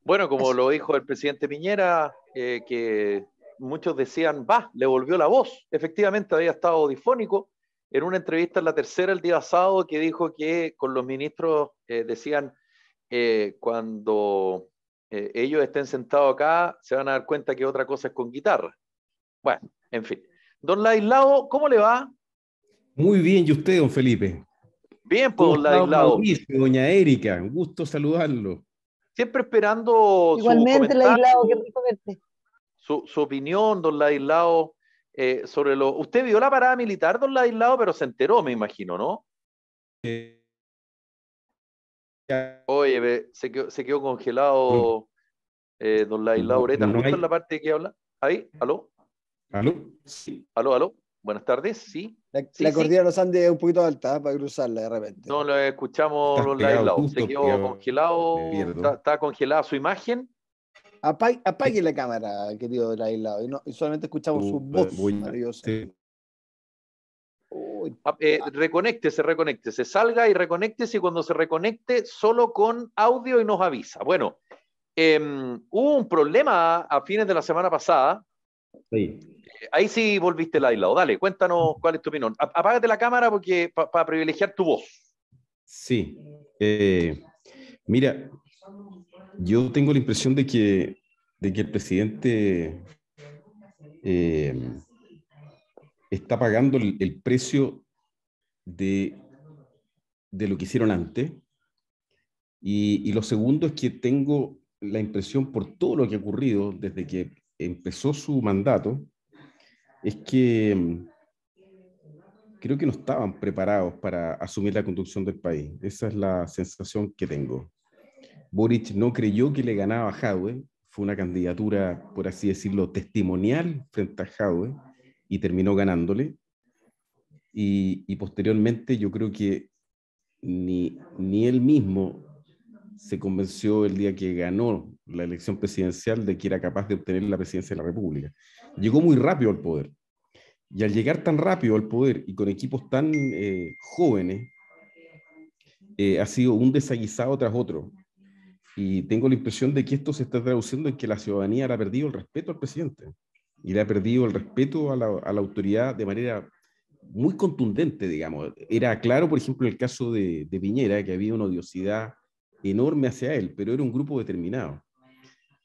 Speaker 2: Bueno, como
Speaker 1: Eso.
Speaker 2: lo dijo el presidente Piñera, que muchos decían, va, le volvió la voz. Efectivamente, había estado difónico en una entrevista en La Tercera el día sábado que dijo que con los ministros decían cuando ellos estén sentados acá, se van a dar cuenta que otra cosa es con guitarra. Bueno, en fin. Don Ladislao, ¿cómo le va?
Speaker 4: Muy bien, ¿y usted, don Felipe?
Speaker 2: Bien, pues,
Speaker 4: ¿Cómo
Speaker 2: don
Speaker 4: está don
Speaker 2: Ladislao.
Speaker 4: Mauricio, doña Erika? Un gusto saludarlo.
Speaker 2: Siempre esperando su
Speaker 1: Igualmente,
Speaker 2: comentario,
Speaker 1: Ladislao, qué rico verte.
Speaker 2: su opinión, don Ladislao, sobre lo... Usted vio la parada militar, don Ladislao, pero se enteró, me imagino, ¿no? Oye, se quedó congelado don Ladislao Ureta,
Speaker 4: No
Speaker 2: justo en la
Speaker 4: hay...
Speaker 2: parte que habla. Ahí, aló,
Speaker 4: ¿Aló? Sí.
Speaker 2: aló. Buenas tardes, sí.
Speaker 3: La
Speaker 2: Sí.
Speaker 3: cordillera de los Andes es un poquito alta para cruzarla de repente.
Speaker 2: No lo escuchamos,
Speaker 4: Estás
Speaker 2: don
Speaker 4: pegado,
Speaker 2: Ladislao. Se
Speaker 4: justo
Speaker 2: quedó
Speaker 4: pegado. Me
Speaker 2: congelado,
Speaker 4: pierdo.
Speaker 2: está congelada su imagen.
Speaker 3: Apague la cámara, querido del aislado, y solamente escuchamos su voz maravillosa. Uy,
Speaker 2: Reconéctese, salga y reconéctese, y cuando se reconecte, solo con audio y nos avisa. Bueno, hubo un problema a fines de la semana pasada.
Speaker 4: Sí.
Speaker 2: Ahí sí volviste Ladislao. Dale, cuéntanos cuál es tu opinión. Apágate la cámara porque para privilegiar tu voz.
Speaker 4: Sí. Mira, yo tengo la impresión de que el presidente está pagando el precio de lo que hicieron antes. Y lo segundo es que tengo la impresión, por todo lo que ha ocurrido desde que empezó su mandato, es que creo que no estaban preparados para asumir la conducción del país. Esa es la sensación que tengo. Boric no creyó que le ganaba a Jadwe, fue una candidatura, por así decirlo, testimonial frente a Jadwe, y terminó ganándole. Y posteriormente yo creo que ni él mismo se convenció el día que ganó la elección presidencial de que era capaz de obtener la presidencia de la República. Llegó muy rápido al poder. Y al llegar tan rápido al poder y con equipos tan jóvenes, ha sido un desaguisado tras otro. Y tengo la impresión de que esto se está traduciendo en que la ciudadanía le ha perdido el respeto al presidente. Y le ha perdido el respeto a la autoridad de manera muy contundente, digamos. Era claro, por ejemplo, el caso de Piñera, que había una odiosidad enorme hacia él, pero era un grupo determinado.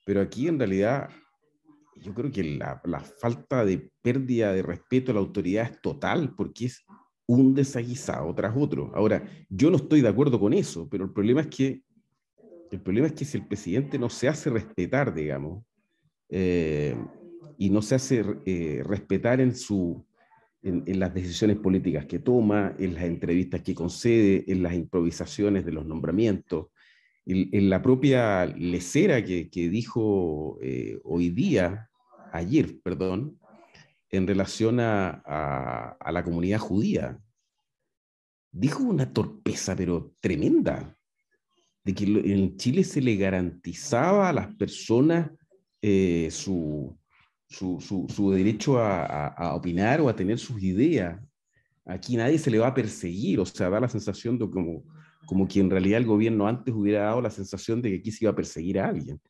Speaker 4: Pero aquí, en realidad, yo creo que la falta de pérdida de respeto a la autoridad es total, porque es un desaguisado tras otro. Ahora, yo no estoy de acuerdo con eso, pero el problema es que si el presidente no se hace respetar, digamos, y no se hace respetar en las decisiones políticas que toma, en las entrevistas que concede, en las improvisaciones de los nombramientos, en la propia lesera que dijo ayer, en relación a la comunidad judía. Dijo una torpeza, pero tremenda, de que en Chile se le garantizaba a las personas su derecho a opinar o a tener sus ideas. Aquí nadie se le va a perseguir, o sea, da la sensación de como que en realidad el gobierno antes hubiera dado la sensación de que aquí se iba a perseguir a alguien.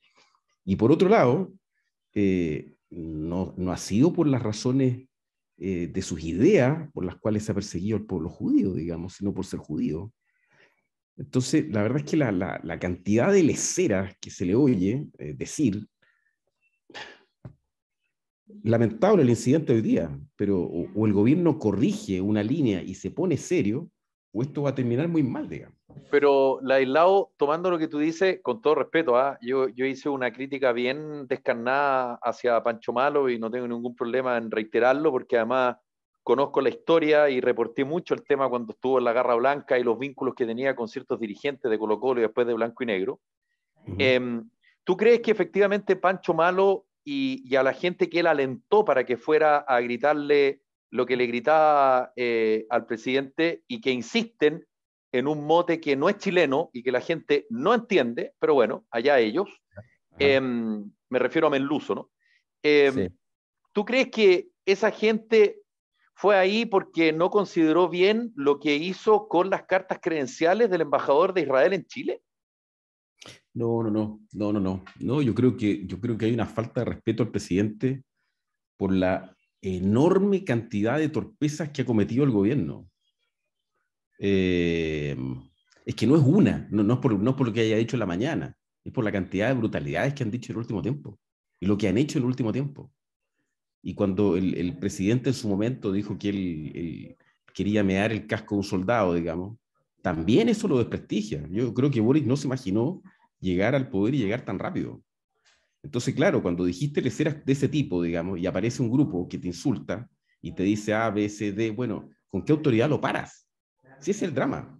Speaker 4: Y por otro lado, no ha sido por las razones de sus ideas por las cuales se ha perseguido al pueblo judío, digamos, sino por ser judío. Entonces, la verdad es que la cantidad de leceras que se le oye decir, lamentable el incidente de hoy día, pero o el gobierno corrige una línea y se pone serio, o esto va a terminar muy mal, digamos.
Speaker 2: Pero, Ladislao, tomando lo que tú dices, con todo respeto, yo hice una crítica bien descarnada hacia Pancho Malo y no tengo ningún problema en reiterarlo, porque además conozco la historia y reporté mucho el tema cuando estuvo en la Garra Blanca y los vínculos que tenía con ciertos dirigentes de Colo-Colo y después de Blanco y Negro. ¿Tú crees que efectivamente Pancho Malo y a la gente que él alentó para que fuera a gritarle lo que le gritaba al presidente y que insisten en un mote que no es chileno y que la gente no entiende, pero bueno, allá ellos, me refiero a Menluso, ¿no?
Speaker 3: sí.
Speaker 2: ¿Tú crees que esa gente fue ahí porque no consideró bien lo que hizo con las cartas credenciales del embajador de Israel en Chile?
Speaker 4: No, yo creo que hay una falta de respeto al presidente por la enorme cantidad de torpezas que ha cometido el gobierno. Es que no es una, no es por lo que haya dicho en la mañana, es por la cantidad de brutalidades que han dicho en el último tiempo y lo que han hecho en el último tiempo. Y cuando el presidente en su momento dijo que él quería mear el casco de un soldado, digamos, también eso lo desprestigia. Yo creo que Boric no se imaginó llegar al poder y llegar tan rápido. Entonces, claro, cuando dijiste leceras de ese tipo, digamos, y aparece un grupo que te insulta y te dice A, B, C, D, bueno, ¿con qué autoridad lo paras? Si ese es el drama.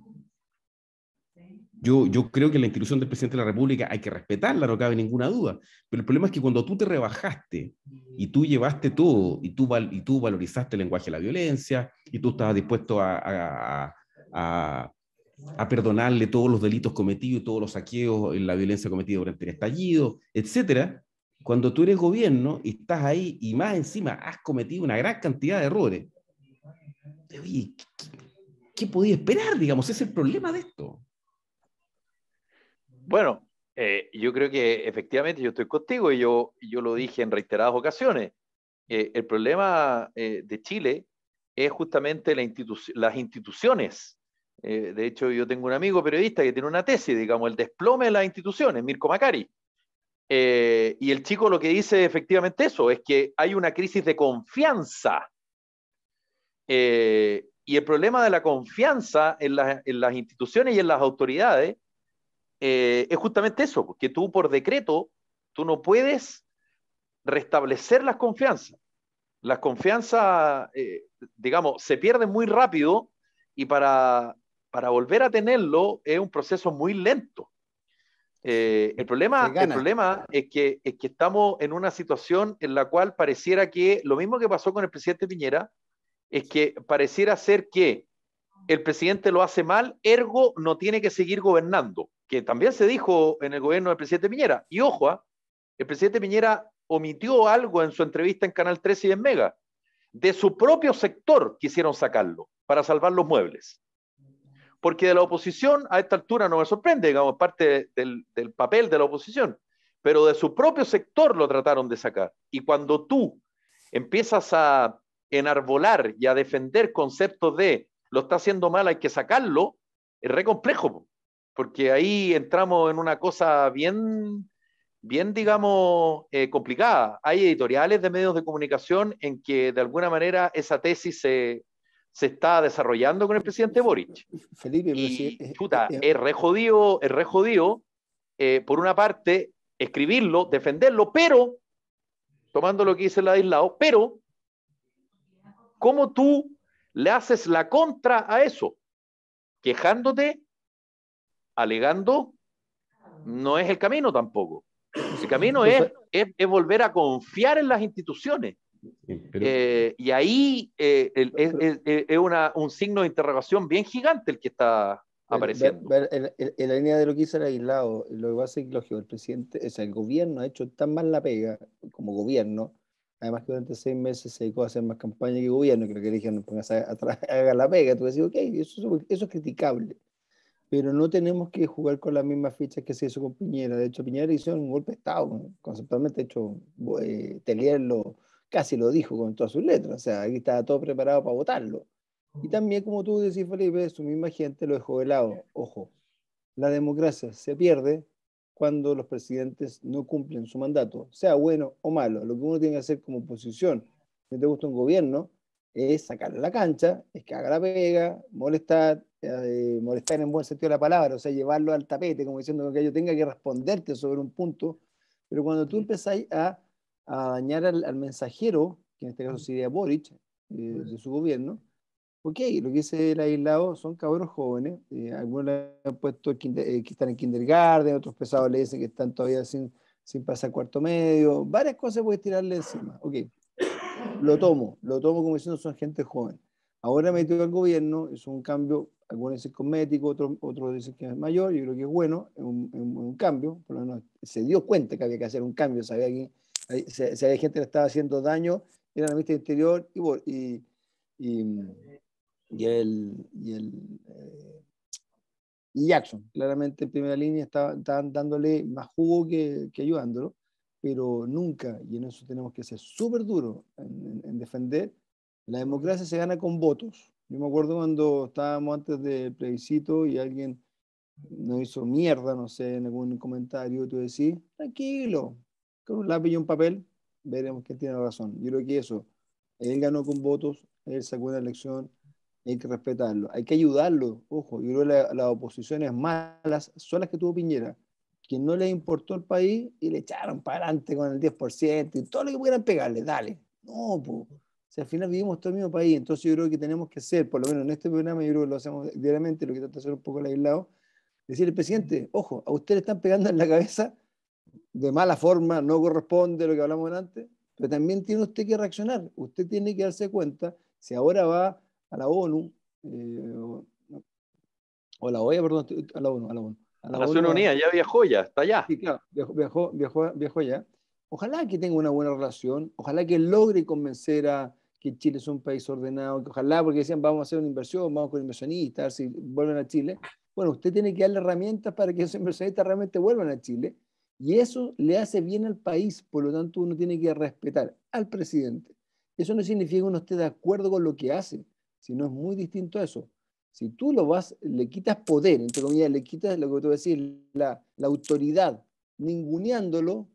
Speaker 4: Yo creo que la institución del presidente de la República hay que respetarla, no cabe ninguna duda. Pero el problema es que cuando tú te rebajaste y tú llevaste todo y tú valorizaste el lenguaje de la violencia y tú estabas dispuesto a perdonarle todos los delitos cometidos y todos los saqueos en la violencia cometida durante el estallido, etcétera, cuando tú eres gobierno y estás ahí y más encima has cometido una gran cantidad de errores, oye, ¿qué podía esperar? Digamos, ese es el problema de esto.
Speaker 2: Bueno, yo creo que efectivamente yo estoy contigo y yo lo dije en reiteradas ocasiones. El problema de Chile es justamente las instituciones. De hecho, yo tengo un amigo periodista que tiene una tesis, digamos, el desplome de las instituciones, Mirko Macari. Y el chico lo que dice efectivamente eso, es que hay una crisis de confianza. Y el problema de la confianza en las instituciones y en las autoridades es justamente eso, porque tú por decreto, tú no puedes restablecer las confianzas. Las confianzas, digamos, se pierden muy rápido y para volver a tenerlo es un proceso muy lento. El problema es que estamos en una situación en la cual pareciera que lo mismo que pasó con el presidente Piñera, es que pareciera ser que el presidente lo hace mal, ergo no tiene que seguir gobernando, que también se dijo en el gobierno del presidente Piñera. Y ojo, el presidente Piñera omitió algo en su entrevista en Canal 13 y en Mega. De su propio sector quisieron sacarlo para salvar los muebles. Porque de la oposición, a esta altura no me sorprende, digamos, parte del papel de la oposición, pero de su propio sector lo trataron de sacar. Y cuando tú empiezas a enarbolar y a defender conceptos de lo está haciendo mal, hay que sacarlo, es re complejo, porque ahí entramos en una cosa bien, digamos, complicada. Hay editoriales de medios de comunicación en que de alguna manera esa tesis se está desarrollando con el presidente Boric.
Speaker 3: Felipe,
Speaker 2: y chuta, es re jodido, por una parte, escribirlo, defenderlo, pero, tomando lo que dice el Ladislao, pero, ¿cómo tú le haces la contra a eso? Quejándote, alegando, no es el camino tampoco. El camino es volver a confiar en las instituciones. Y ahí es un signo de interrogación bien gigante el que está apareciendo.
Speaker 3: En la línea de lo que hizo el aislado, lo que pasa es que el presidente, o sea, el gobierno ha hecho tan mal la pega como gobierno, además que durante 6 meses se dedicó a hacer más campaña que gobierno, que lo que le dijeron, póngase a haga la pega, tú decís, ok, eso es criticable, pero no tenemos que jugar con las mismas fichas que se hizo con Piñera. De hecho, Piñera hizo un golpe de Estado, conceptualmente. De hecho, Telier casi lo dijo con todas sus letras, o sea, aquí estaba todo preparado para votarlo. Y también, como tú decís, Felipe, su misma gente lo dejó de lado. Ojo, la democracia se pierde cuando los presidentes no cumplen su mandato, sea bueno o malo. Lo que uno tiene que hacer como oposición, si te gusta un gobierno, es sacarle la cancha, es que haga la pega, molestar en buen sentido de la palabra, o sea, llevarlo al tapete, como diciendo que yo tenga que responderte sobre un punto. Pero cuando tú empezáis a dañar al mensajero, que en este caso sería Boric, de su gobierno, ok, lo que dice el aislado son cabros jóvenes, algunos le han puesto que están en kindergarten, otros pesados le dicen que están todavía sin pasar cuarto medio, varias cosas puedes tirarle encima, ok, lo tomo como diciendo son gente joven. Ahora metió al gobierno, es un cambio, algunos dicen cosmético, otros dicen que es mayor, yo creo que es bueno, es un cambio, por lo menos se dio cuenta que había que hacer un cambio, sabía que si había gente que le estaba haciendo daño, era la ministra del Interior y Jackson, claramente en primera línea, estaban dándole más jugo que ayudándolo, pero nunca, y en eso tenemos que ser súper duros en defender, la democracia se gana con votos. Yo me acuerdo cuando estábamos antes del plebiscito y alguien nos hizo mierda, no sé, en algún comentario, tú decís, tranquilo, con un lápiz y un papel, veremos quién tiene razón. Yo creo que eso, él ganó con votos, él sacó una elección, hay que respetarlo, hay que ayudarlo, ojo, yo creo que las oposiciones malas son las que tuvo Piñera, que no le importó el país y le echaron para adelante con el 10% y todo lo que pudieran pegarle, dale. No, pues. Si al final vivimos todo el mismo país, entonces yo creo que tenemos que ser, por lo menos en este programa, yo creo que lo hacemos diariamente, lo que trata de hacer un poco el aislado, decirle, presidente, ojo, a usted le están pegando en la cabeza de mala forma, no corresponde lo que hablamos antes, pero también tiene usted que reaccionar, usted tiene que darse cuenta, si ahora va a la ONU, o a la OEA, perdón, a la ONU, a
Speaker 2: A
Speaker 3: la
Speaker 2: Naciones
Speaker 3: ONU,
Speaker 2: Unidas, ya viajó, ya, está allá.
Speaker 3: sí, claro, viajó allá. Ojalá que tenga una buena relación, ojalá que logre convencer a que Chile es un país ordenado, que ojalá, porque decían, vamos a hacer una inversión, vamos con inversionistas, a ver si vuelven a Chile. Bueno, usted tiene que darle herramientas para que esos inversionistas realmente vuelvan a Chile, y eso le hace bien al país, por lo tanto uno tiene que respetar al presidente. Eso no significa que uno esté de acuerdo con lo que hace, sino es muy distinto a eso. Si tú le quitas poder, entre comillas, le quitas lo que tú decís, la autoridad, ninguneándolo,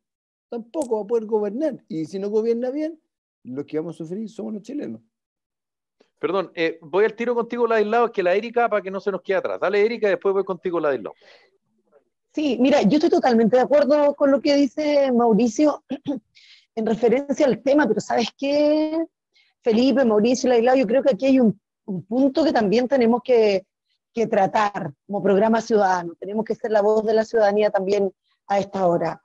Speaker 3: tampoco va a poder gobernar. Y si no gobierna bien, los que vamos a sufrir somos los chilenos.
Speaker 2: Perdón, voy al tiro contigo, Ladislao, que la Erika, para que no se nos quede atrás. Dale, Erika, y después voy contigo, Ladislao.
Speaker 1: Sí, mira, yo estoy totalmente de acuerdo con lo que dice Mauricio en referencia al tema, pero ¿sabes qué? Felipe, Mauricio, Laislao, yo creo que aquí hay un punto que también tenemos que tratar como programa ciudadano. Tenemos que ser la voz de la ciudadanía también a esta hora.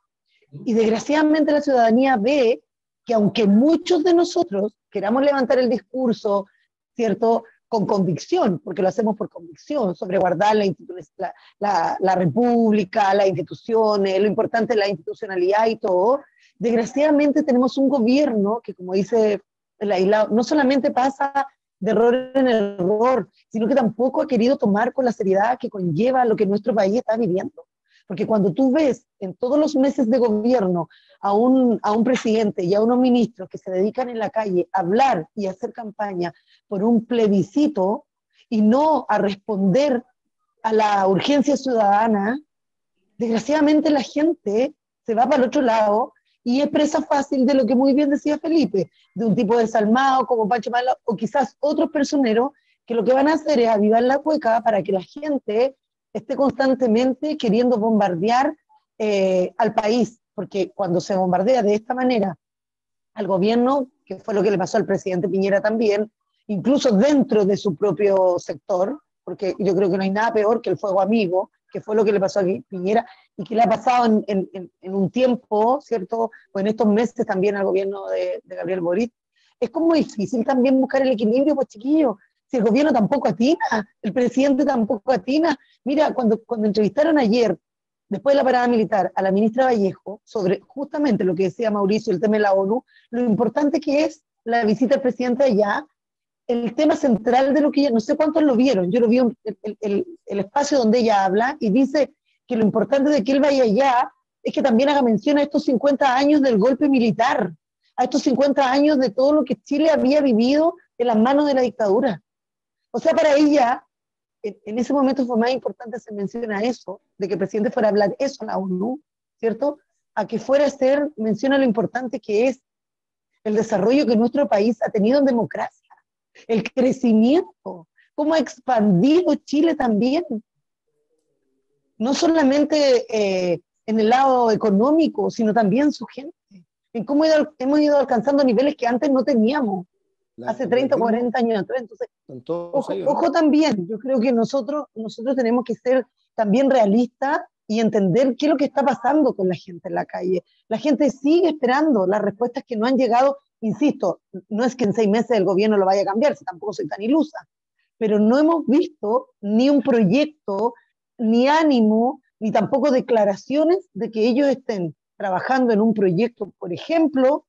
Speaker 1: Y desgraciadamente la ciudadanía ve que aunque muchos de nosotros queramos levantar el discurso, ¿cierto?, con convicción, porque lo hacemos por convicción, sobre guardar la república, las instituciones, lo importante es la institucionalidad y todo, desgraciadamente tenemos un gobierno que, como dice el aislado, no solamente pasa de error en error, sino que tampoco ha querido tomar con la seriedad que conlleva lo que nuestro país está viviendo. Porque cuando tú ves en todos los meses de gobierno a un presidente y a unos ministros que se dedican en la calle a hablar y a hacer campaña por un plebiscito y no a responder a la urgencia ciudadana, desgraciadamente la gente se va para el otro lado y es presa fácil de lo que muy bien decía Felipe, de un tipo desalmado como Pancho Malo o quizás otros personeros que lo que van a hacer es avivar la cueca para que la gente esté constantemente queriendo bombardear al país, porque cuando se bombardea de esta manera al gobierno, que fue lo que le pasó al presidente Piñera también, incluso dentro de su propio sector, porque yo creo que no hay nada peor que el fuego amigo, que fue lo que le pasó a Piñera y que le ha pasado en un tiempo, ¿cierto? O en estos meses también al gobierno de Gabriel Boric. Es como difícil también buscar el equilibrio, pues chiquillos. Si el gobierno tampoco atina, el presidente tampoco atina. Mira, cuando entrevistaron ayer, después de la parada militar, a la ministra Vallejo, sobre justamente lo que decía Mauricio, el tema de la ONU, lo importante que es la visita del presidente allá, el tema central de lo que ella, no sé cuántos lo vieron, yo lo vi el espacio donde ella habla y dice que lo importante de que él vaya allá es que también haga mención a estos 50 años del golpe militar, a estos 50 años de todo lo que Chile había vivido en las manos de la dictadura. O sea, para ella, en ese momento fue más importante hacer mención a eso, de que el presidente fuera a hablar eso a la ONU, ¿cierto? A que fuera a hacer mención a lo importante que es el desarrollo que nuestro país ha tenido en democracia, el crecimiento, cómo ha expandido Chile también, no solamente en el lado económico, sino también su gente, en cómo hemos ido alcanzando niveles que antes no teníamos, hace 30 o 40 años atrás. Entonces, ojo también, yo creo que nosotros tenemos que ser también realistas y entender qué es lo que está pasando con la gente en la calle. La gente sigue esperando las respuestas que no han llegado. Insisto, no es que en 6 meses el gobierno lo vaya a cambiar, si tampoco soy tan ilusa, pero no hemos visto ni un proyecto, ni ánimo, ni tampoco declaraciones de que ellos estén trabajando en un proyecto, por ejemplo,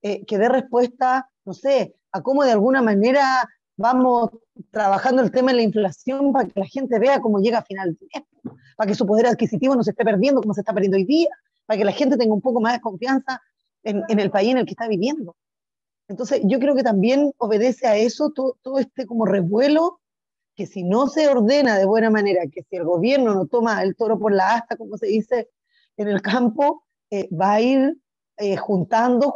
Speaker 1: que dé respuesta, no sé, a cómo de alguna manera vamos trabajando el tema de la inflación para que la gente vea cómo llega a final de mes, para que su poder adquisitivo no se esté perdiendo como se está perdiendo hoy día, para que la gente tenga un poco más de confianza en el país en el que está viviendo. Entonces, yo creo que también obedece a eso todo este como revuelo que si no se ordena de buena manera, que si el gobierno no toma el toro por la asta, como se dice en el campo, va a ir juntando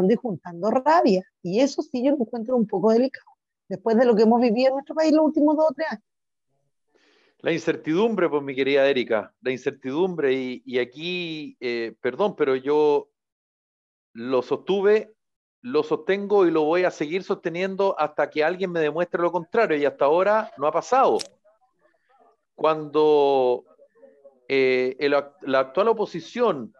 Speaker 1: y juntando rabia. Y eso sí yo lo encuentro un poco delicado, después de lo que hemos vivido en nuestro país los últimos 2 o 3 años.
Speaker 2: La incertidumbre, pues mi querida Erika, la incertidumbre, y aquí, perdón, pero yo lo sostuve, lo sostengo y lo voy a seguir sosteniendo hasta que alguien me demuestre lo contrario, y hasta ahora no ha pasado. Cuando la actual oposición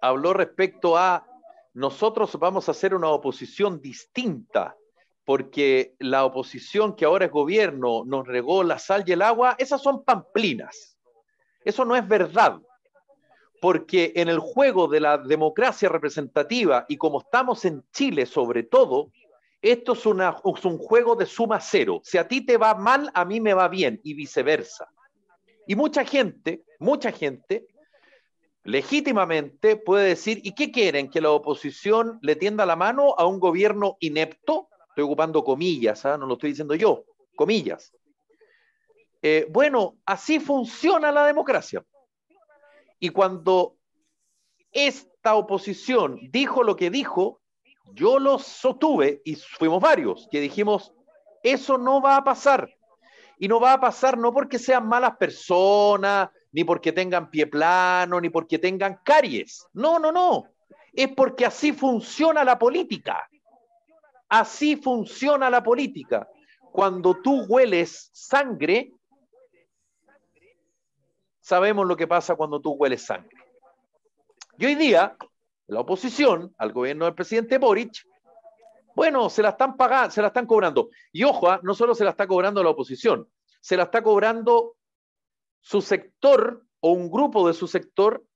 Speaker 2: habló respecto a nosotros vamos a hacer una oposición distinta, porque la oposición que ahora es gobierno nos regó la sal y el agua, esas son pamplinas. Eso no es verdad, porque en el juego de la democracia representativa, y como estamos en Chile sobre todo, esto es un juego de suma cero. Si a ti te va mal, a mí me va bien, y viceversa. Y mucha gente legítimamente puede decir, ¿y qué quieren? ¿Que la oposición le tienda la mano a un gobierno inepto? Estoy ocupando comillas, ¿eh? No lo estoy diciendo yo, comillas. Bueno, así funciona la democracia. Y cuando esta oposición dijo lo que dijo, yo lo sostuve, y fuimos varios, que dijimos, eso no va a pasar. Y no va a pasar no porque sean malas personas, ni porque tengan pie plano, ni porque tengan caries. No, no, no. Es porque así funciona la política. Así funciona la política. Cuando tú hueles sangre, sabemos lo que pasa cuando tú hueles sangre. Y hoy día, la oposición al gobierno del presidente Boric, bueno, se la están pagando, se la están cobrando. Y ojo, no solo se la está cobrando la oposición, se la está cobrando su sector o un grupo de su sector,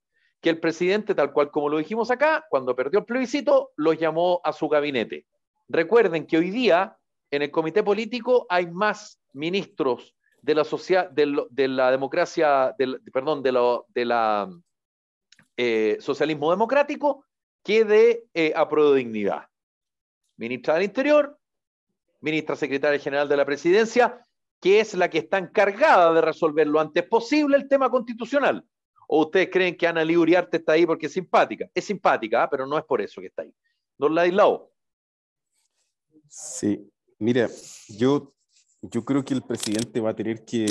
Speaker 2: que el presidente, tal cual como lo dijimos acá, cuando perdió el plebiscito, los llamó a su gabinete. Recuerden que hoy día en el comité político hay más ministros de la democracia, socialismo democrático que de Aprododignidad. Ministra del Interior, ministra secretaria general de la Presidencia, que es la que está encargada de resolver lo antes posible el tema constitucional. ¿O ustedes creen que Ana Lí Uriarte está ahí porque es simpática? Es simpática, pero no es por eso que está ahí. Don Ladislao.
Speaker 4: Sí, mira, yo creo que el presidente va a tener que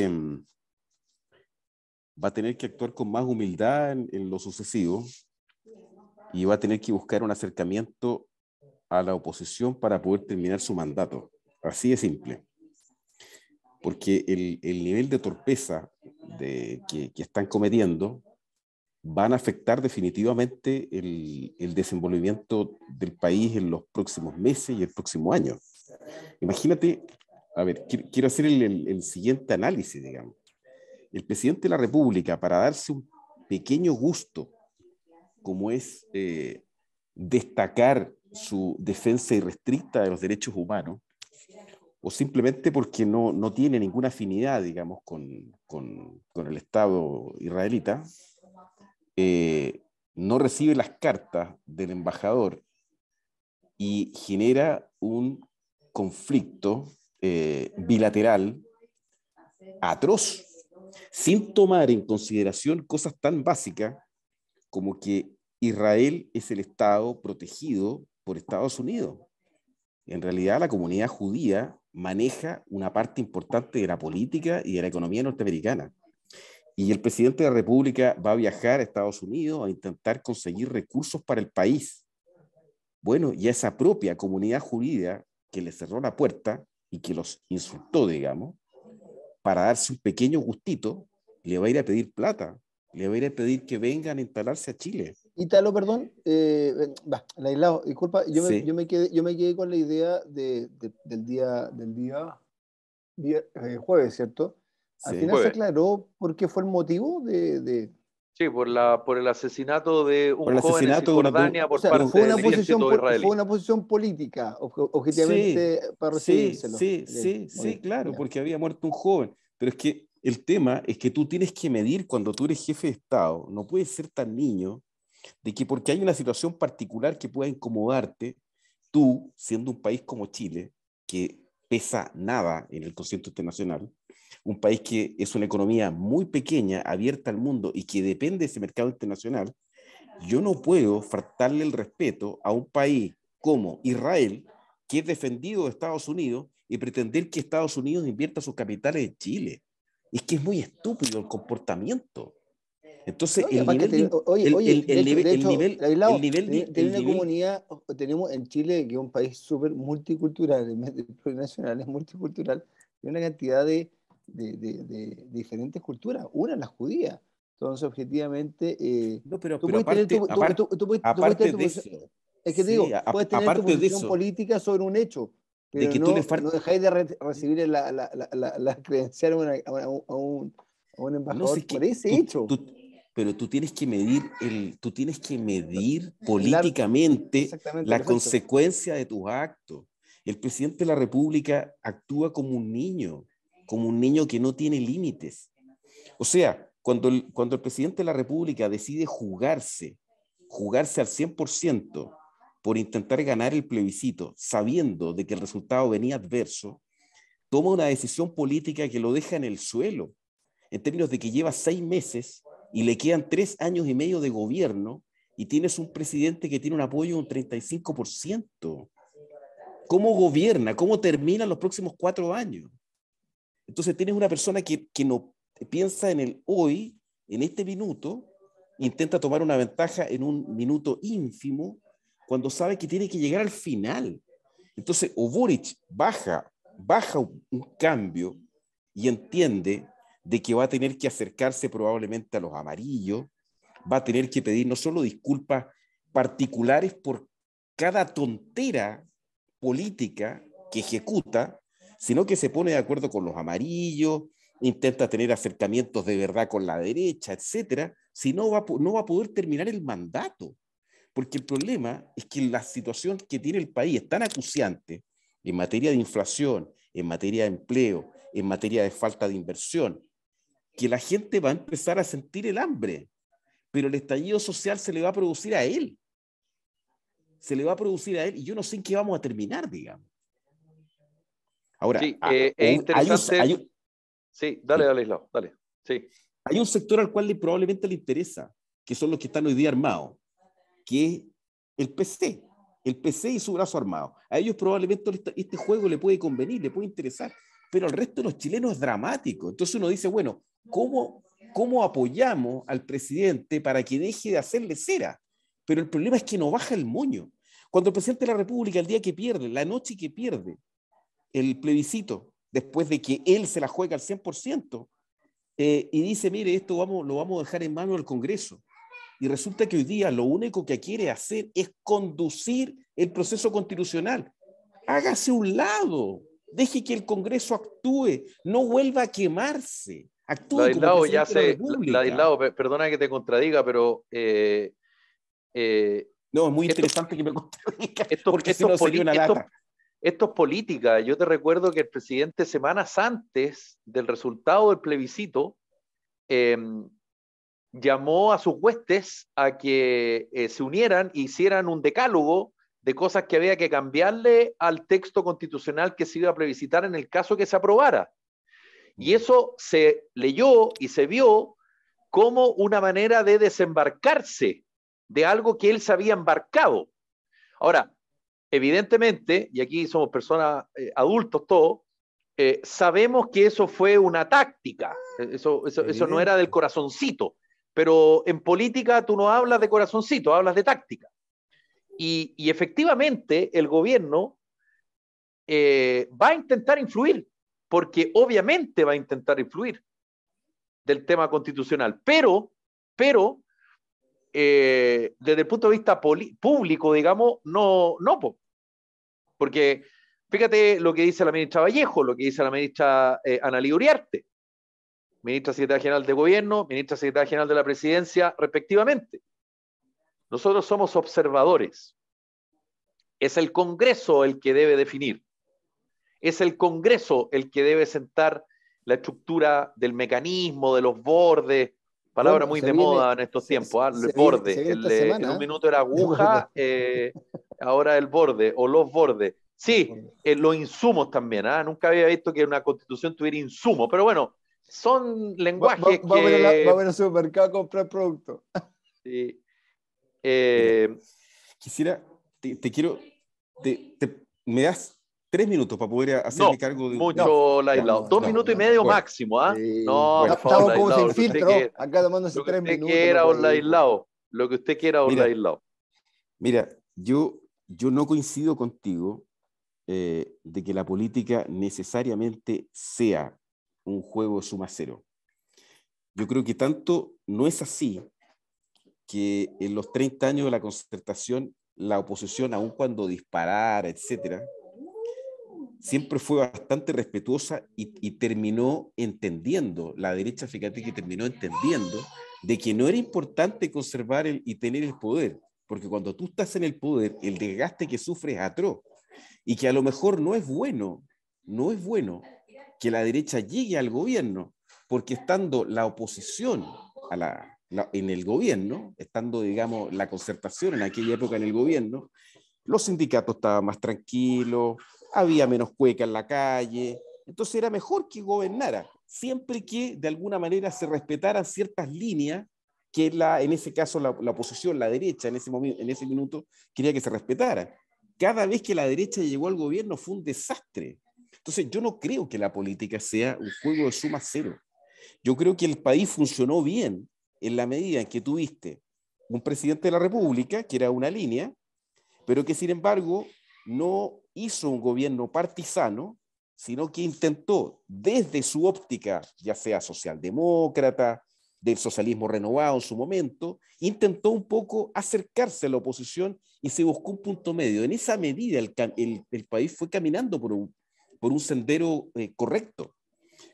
Speaker 4: actuar con más humildad en lo sucesivo, y va a tener que buscar un acercamiento a la oposición para poder terminar su mandato. Así de simple. Porque el nivel de torpeza que están cometiendo van a afectar definitivamente el desenvolvimiento del país en los próximos meses y el próximo año. Imagínate, a ver, quiero hacer el siguiente análisis, digamos. El presidente de la República, para darse un pequeño gusto, como es destacar su defensa irrestricta de los derechos humanos, o simplemente porque no tiene ninguna afinidad, digamos, con el Estado israelita, no recibe las cartas del embajador y genera un conflicto bilateral atroz, sin tomar en consideración cosas tan básicas como que Israel es el Estado protegido por Estados Unidos. En realidad, la comunidad judía maneja una parte importante de la política y de la economía norteamericana. Y el presidente de la República va a viajar a Estados Unidos a intentar conseguir recursos para el país. Bueno, y a esa propia comunidad judía que le cerró la puerta y que los insultó, digamos, para darse un pequeño gustito, le va a ir a pedir plata, le va a ir a pedir que vengan a instalarse a Chile.
Speaker 3: Ítalo, perdón, Ladislao, disculpa,
Speaker 4: Sí.
Speaker 3: yo me quedé con la idea del día jueves, ¿cierto? Al
Speaker 4: Sí.
Speaker 3: final
Speaker 2: Jueves.
Speaker 3: se aclaró por qué fue el motivo de...
Speaker 2: Sí, por el asesinato de un
Speaker 4: Por el
Speaker 2: joven en
Speaker 4: asesinato de
Speaker 2: Cisjordania
Speaker 3: O
Speaker 2: por
Speaker 3: sea,
Speaker 2: parte del ejército israelí.
Speaker 3: fue una posición política,
Speaker 4: Sí,
Speaker 3: objetivamente, para
Speaker 4: sí,
Speaker 3: recibírselo.
Speaker 4: sí,
Speaker 3: Okay,
Speaker 4: sí, claro,
Speaker 3: ya.
Speaker 4: porque había muerto un joven. Pero es que el tema es que tú tienes que medir cuando tú eres jefe de Estado. No puedes ser tan niño de que porque hay una situación particular que pueda incomodarte, tú, siendo un país como Chile, que pesa nada en el concierto internacional, un país que es una economía muy pequeña, abierta al mundo y que depende de ese mercado internacional, yo no puedo faltarle el respeto a un país como Israel, que es defendido de Estados Unidos, y pretender que Estados Unidos invierta sus capitales en Chile. Es que es muy estúpido el comportamiento. Entonces,
Speaker 3: No, y además que oye, de hecho, Ladislao, tiene una comunidad, tenemos en Chile, que es un país súper multicultural, el plurinacional es multicultural, tiene una cantidad de diferentes culturas, una es la judía. Entonces, objetivamente,
Speaker 4: no, pero,
Speaker 3: tú
Speaker 4: pero
Speaker 3: puedes tener
Speaker 4: aparte, aparte,
Speaker 3: tú puedes tener
Speaker 4: aparte
Speaker 3: tu
Speaker 4: de
Speaker 3: posición,
Speaker 4: eso,
Speaker 3: es que te
Speaker 4: sí,
Speaker 3: digo, puedes tener tu
Speaker 4: aparte de
Speaker 3: posición
Speaker 4: eso,
Speaker 3: política sobre un hecho,
Speaker 4: de
Speaker 3: pero
Speaker 4: que tú le
Speaker 3: no dejáis de recibir la credencial a un
Speaker 4: no sé
Speaker 3: embajador por
Speaker 4: qué,
Speaker 3: ese hecho.
Speaker 4: pero tú tienes que medir
Speaker 3: El
Speaker 4: políticamente
Speaker 3: exactamente,
Speaker 4: la
Speaker 3: los hechos.
Speaker 4: consecuencia de tus actos. El presidente de la República actúa como un niño que no tiene límites. O sea, cuando el presidente de la República decide jugarse al 100% por intentar ganar el plebiscito, sabiendo de que el resultado venía adverso, toma una decisión política que lo deja en el suelo, en términos de que lleva 6 meses y le quedan 3 años y medio de gobierno y tienes un presidente que tiene un apoyo de un 35%. ¿Cómo gobierna? ¿Cómo termina los próximos 4 años? Entonces tienes una persona que no piensa en el hoy, en este minuto, intenta tomar una ventaja en un minuto ínfimo cuando sabe que tiene que llegar al final. Entonces, o Boric baja un cambio y entiende de que va a tener que acercarse probablemente a los amarillos, va a tener que pedir no solo disculpas particulares por cada tontera política que ejecuta, sino que se pone de acuerdo con los amarillos, intenta tener acercamientos de verdad con la derecha, etcétera, si no no va a poder terminar el mandato. Porque el problema es que la situación que tiene el país es tan acuciante en materia de inflación, en materia de empleo, en materia de falta de inversión, que la gente va a empezar a sentir el hambre, pero el estallido social se le va a producir a él. Se le va a producir a él y yo no sé en qué vamos a terminar, digamos. Ahora,
Speaker 2: Sí, es interesante. Sí, dale,
Speaker 4: sí,
Speaker 2: dale, Islau, dale. Sí.
Speaker 4: hay un sector al cual probablemente le interesa, que son los que están hoy día armados, que es el PC y su brazo armado. A ellos probablemente este juego le puede convenir, le puede interesar, pero al resto de los chilenos es dramático. Entonces uno dice, bueno, ¿cómo apoyamos al presidente para que deje de hacerle cera? Pero el problema es que no baja el moño. Cuando el presidente de la República, el día que pierde, la noche que pierde el plebiscito, después de que él se la juega al 100%, y dice, mire, esto lo vamos a dejar en manos del Congreso. Y resulta que hoy día lo único que quiere hacer es conducir el proceso constitucional. Hágase un lado, deje que el Congreso actúe, no vuelva a quemarse, actúe como
Speaker 2: Ladislao,
Speaker 4: presidente de la República.
Speaker 2: Ladislao, perdona que te contradiga, pero
Speaker 4: No, es muy
Speaker 2: esto,
Speaker 4: interesante que me contradiga,
Speaker 2: esto,
Speaker 4: porque si no sería una lata.
Speaker 2: esto es política. Yo te recuerdo que el presidente, semanas antes del resultado del plebiscito, llamó a sus huestes a que se unieran e hicieran un decálogo de cosas que había que cambiarle al texto constitucional que se iba a plebiscitar en el caso que se aprobara. Y eso se leyó y se vio como una manera de desembarcarse de algo que él se había embarcado. Ahora, evidentemente, y aquí somos personas adultos todos, sabemos que eso fue una táctica, eso no era del corazoncito, pero en política tú no hablas de corazoncito, hablas de táctica. Y efectivamente el gobierno va a intentar influir, porque obviamente va a intentar influir del tema constitucional, pero desde el punto de vista público, digamos, no, porque fíjate lo que dice la ministra Vallejo, lo que dice la ministra Analía Uriarte, ministra secretaria general de gobierno, ministra secretaria general de la presidencia, respectivamente. Nosotros somos observadores. Es el Congreso el que debe definir. Es el Congreso el que debe sentar la estructura del mecanismo, de los bordes, palabra
Speaker 3: Bueno,
Speaker 2: muy de moda en estos tiempos, el borde.
Speaker 3: se viene esta
Speaker 2: En un
Speaker 3: semana,
Speaker 2: minuto era aguja, ahora el borde o los bordes. Sí, los insumos también. Nunca había visto que una constitución tuviera insumos, pero bueno, son lenguajes
Speaker 3: Va
Speaker 2: que...
Speaker 3: a ver al supermercado a comprar productos.
Speaker 2: Sí.
Speaker 4: Mira, quisiera, me das 3 minutos para poder hacerme cargo de...
Speaker 2: Mucho, Ladislao. 2 minutos y medio
Speaker 4: bueno,
Speaker 2: máximo, ¿ah?
Speaker 3: Sí.
Speaker 2: No,
Speaker 3: Bueno,
Speaker 2: por favor,
Speaker 3: estamos como
Speaker 2: Ladislao,
Speaker 3: sin
Speaker 2: lo que usted
Speaker 3: filtro,
Speaker 2: quiera.
Speaker 3: acá tomándose
Speaker 2: Lo que
Speaker 3: 3
Speaker 2: usted
Speaker 3: minutos.
Speaker 2: quiera,
Speaker 3: No
Speaker 2: don
Speaker 3: puede ir.
Speaker 2: Ladislao. Lo que usted quiera, don Ladislao.
Speaker 4: Mira, yo no coincido contigo de que la política necesariamente sea un juego de suma cero. Yo creo que tanto no es así que en los 30 años de la Concertación la oposición, aun cuando disparara, etcétera, siempre fue bastante respetuosa y terminó entendiendo, la derecha, fíjate que terminó entendiendo de que no era importante conservar y tener el poder, porque cuando tú estás en el poder, el desgaste que sufres es atroz, y que a lo mejor no es bueno que la derecha llegue al gobierno, porque estando la oposición en el gobierno, estando, digamos, la Concertación en aquella época en el gobierno, los sindicatos estaban más tranquilos, había menos cueca en la calle, entonces era mejor que gobernara, siempre que de alguna manera se respetaran ciertas líneas que en ese caso la oposición, la derecha, en ese minuto, quería que se respetara. Cada vez que la derecha llegó al gobierno fue un desastre. Entonces yo no creo que la política sea un juego de suma cero. Yo creo que el país funcionó bien en la medida en que tuviste un presidente de la República, que era una línea, pero que sin embargo no hizo un gobierno partisano, sino que intentó desde su óptica, ya sea socialdemócrata, del socialismo renovado en su momento, intentó un poco acercarse a la oposición y se buscó un punto medio. En esa medida el país fue caminando por un sendero correcto.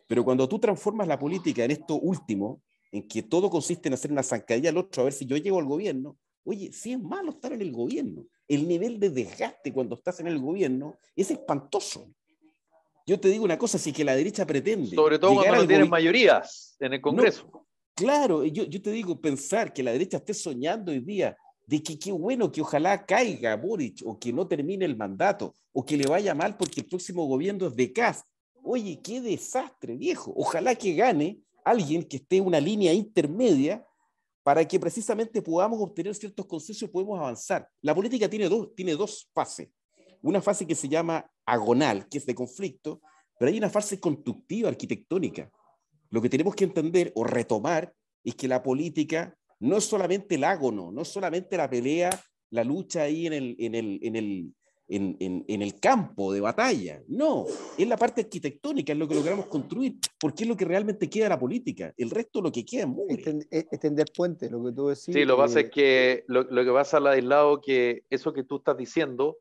Speaker 4: Pero cuando tú transformas la política en esto último, en que todo consiste en hacer una zancadilla al otro a ver si yo llego al gobierno, oye, sí es malo estar en el gobierno. El nivel de desgaste cuando estás en el gobierno es espantoso. Yo te digo una cosa, si que la derecha pretende
Speaker 2: Sobre todo cuando no tienen mayorías en el Congreso.
Speaker 4: No, claro, yo te digo, pensar que la derecha esté soñando hoy día de que qué bueno que ojalá caiga Boric o que no termine el mandato o que le vaya mal porque el próximo gobierno es de Kast. Oye, qué desastre, viejo. Ojalá que gane alguien que esté en una línea intermedia para que precisamente podamos obtener ciertos consensos y podemos avanzar. La política tiene dos fases. Una fase que se llama agonal, que es de conflicto, pero hay una fase constructiva, arquitectónica. Lo que tenemos que entender o retomar es que la política no es solamente el ágono, no es solamente la pelea, la lucha ahí en el campo de batalla. No, es la parte arquitectónica, es lo que logramos construir, porque es lo que realmente queda de la política. El resto lo que queda es mugre.
Speaker 3: Extender puentes, lo que tú decís.
Speaker 2: Sí, lo que pasa es que lo que pasa, Ladislao, que eso que tú estás diciendo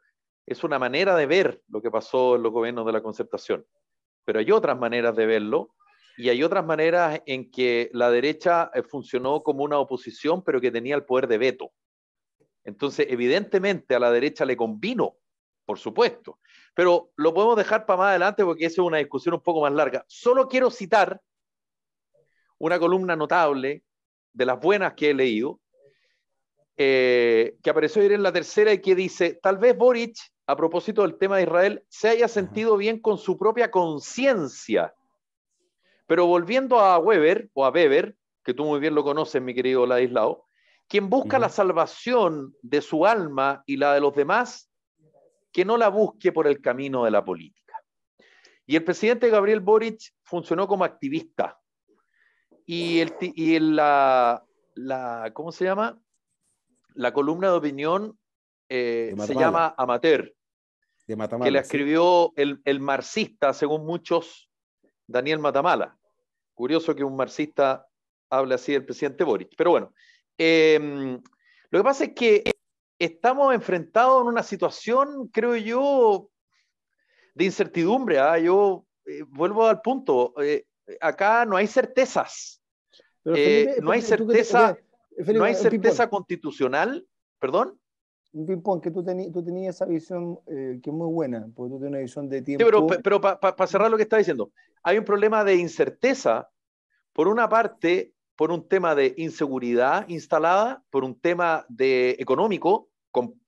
Speaker 2: es una manera de ver lo que pasó en los gobiernos de la Concertación. Pero hay otras maneras de verlo y hay otras maneras en que la derecha funcionó como una oposición, pero que tenía el poder de veto. Entonces, evidentemente a la derecha le convino, por supuesto, pero lo podemos dejar para más adelante porque esa es una discusión un poco más larga. Solo quiero citar una columna notable de las buenas que he leído, que apareció ayer en La Tercera y que dice, tal vez Boric, a propósito del tema de Israel, se haya sentido bien con su propia conciencia, pero volviendo a Weber, o a Weber, que tú muy bien lo conoces, mi querido Ladislao, quien busca la salvación de su alma y la de los demás, que no la busque por el camino de la política. Y el presidente Gabriel Boric funcionó como activista. ¿Cómo se llama? La columna de opinión se llama Amateur,
Speaker 4: de Matamala,
Speaker 2: que la escribió el marxista, según muchos, Daniel Matamala. Curioso que un marxista hable así del presidente Boric. Pero bueno, lo que pasa es que estamos enfrentados en una situación, creo yo, de incertidumbre. Yo vuelvo al punto. Acá no hay certezas.
Speaker 3: Pero Felipe,
Speaker 2: no hay certeza, Felipe, no hay certeza constitucional. ¿Perdón?
Speaker 3: Un ping-pong, que tú tenías esa visión que es muy buena, porque tú tienes una visión de tiempo.
Speaker 2: Sí, pero para cerrar lo que está diciendo, hay un problema de incerteza, por una parte, por un tema de inseguridad instalada, por un tema económico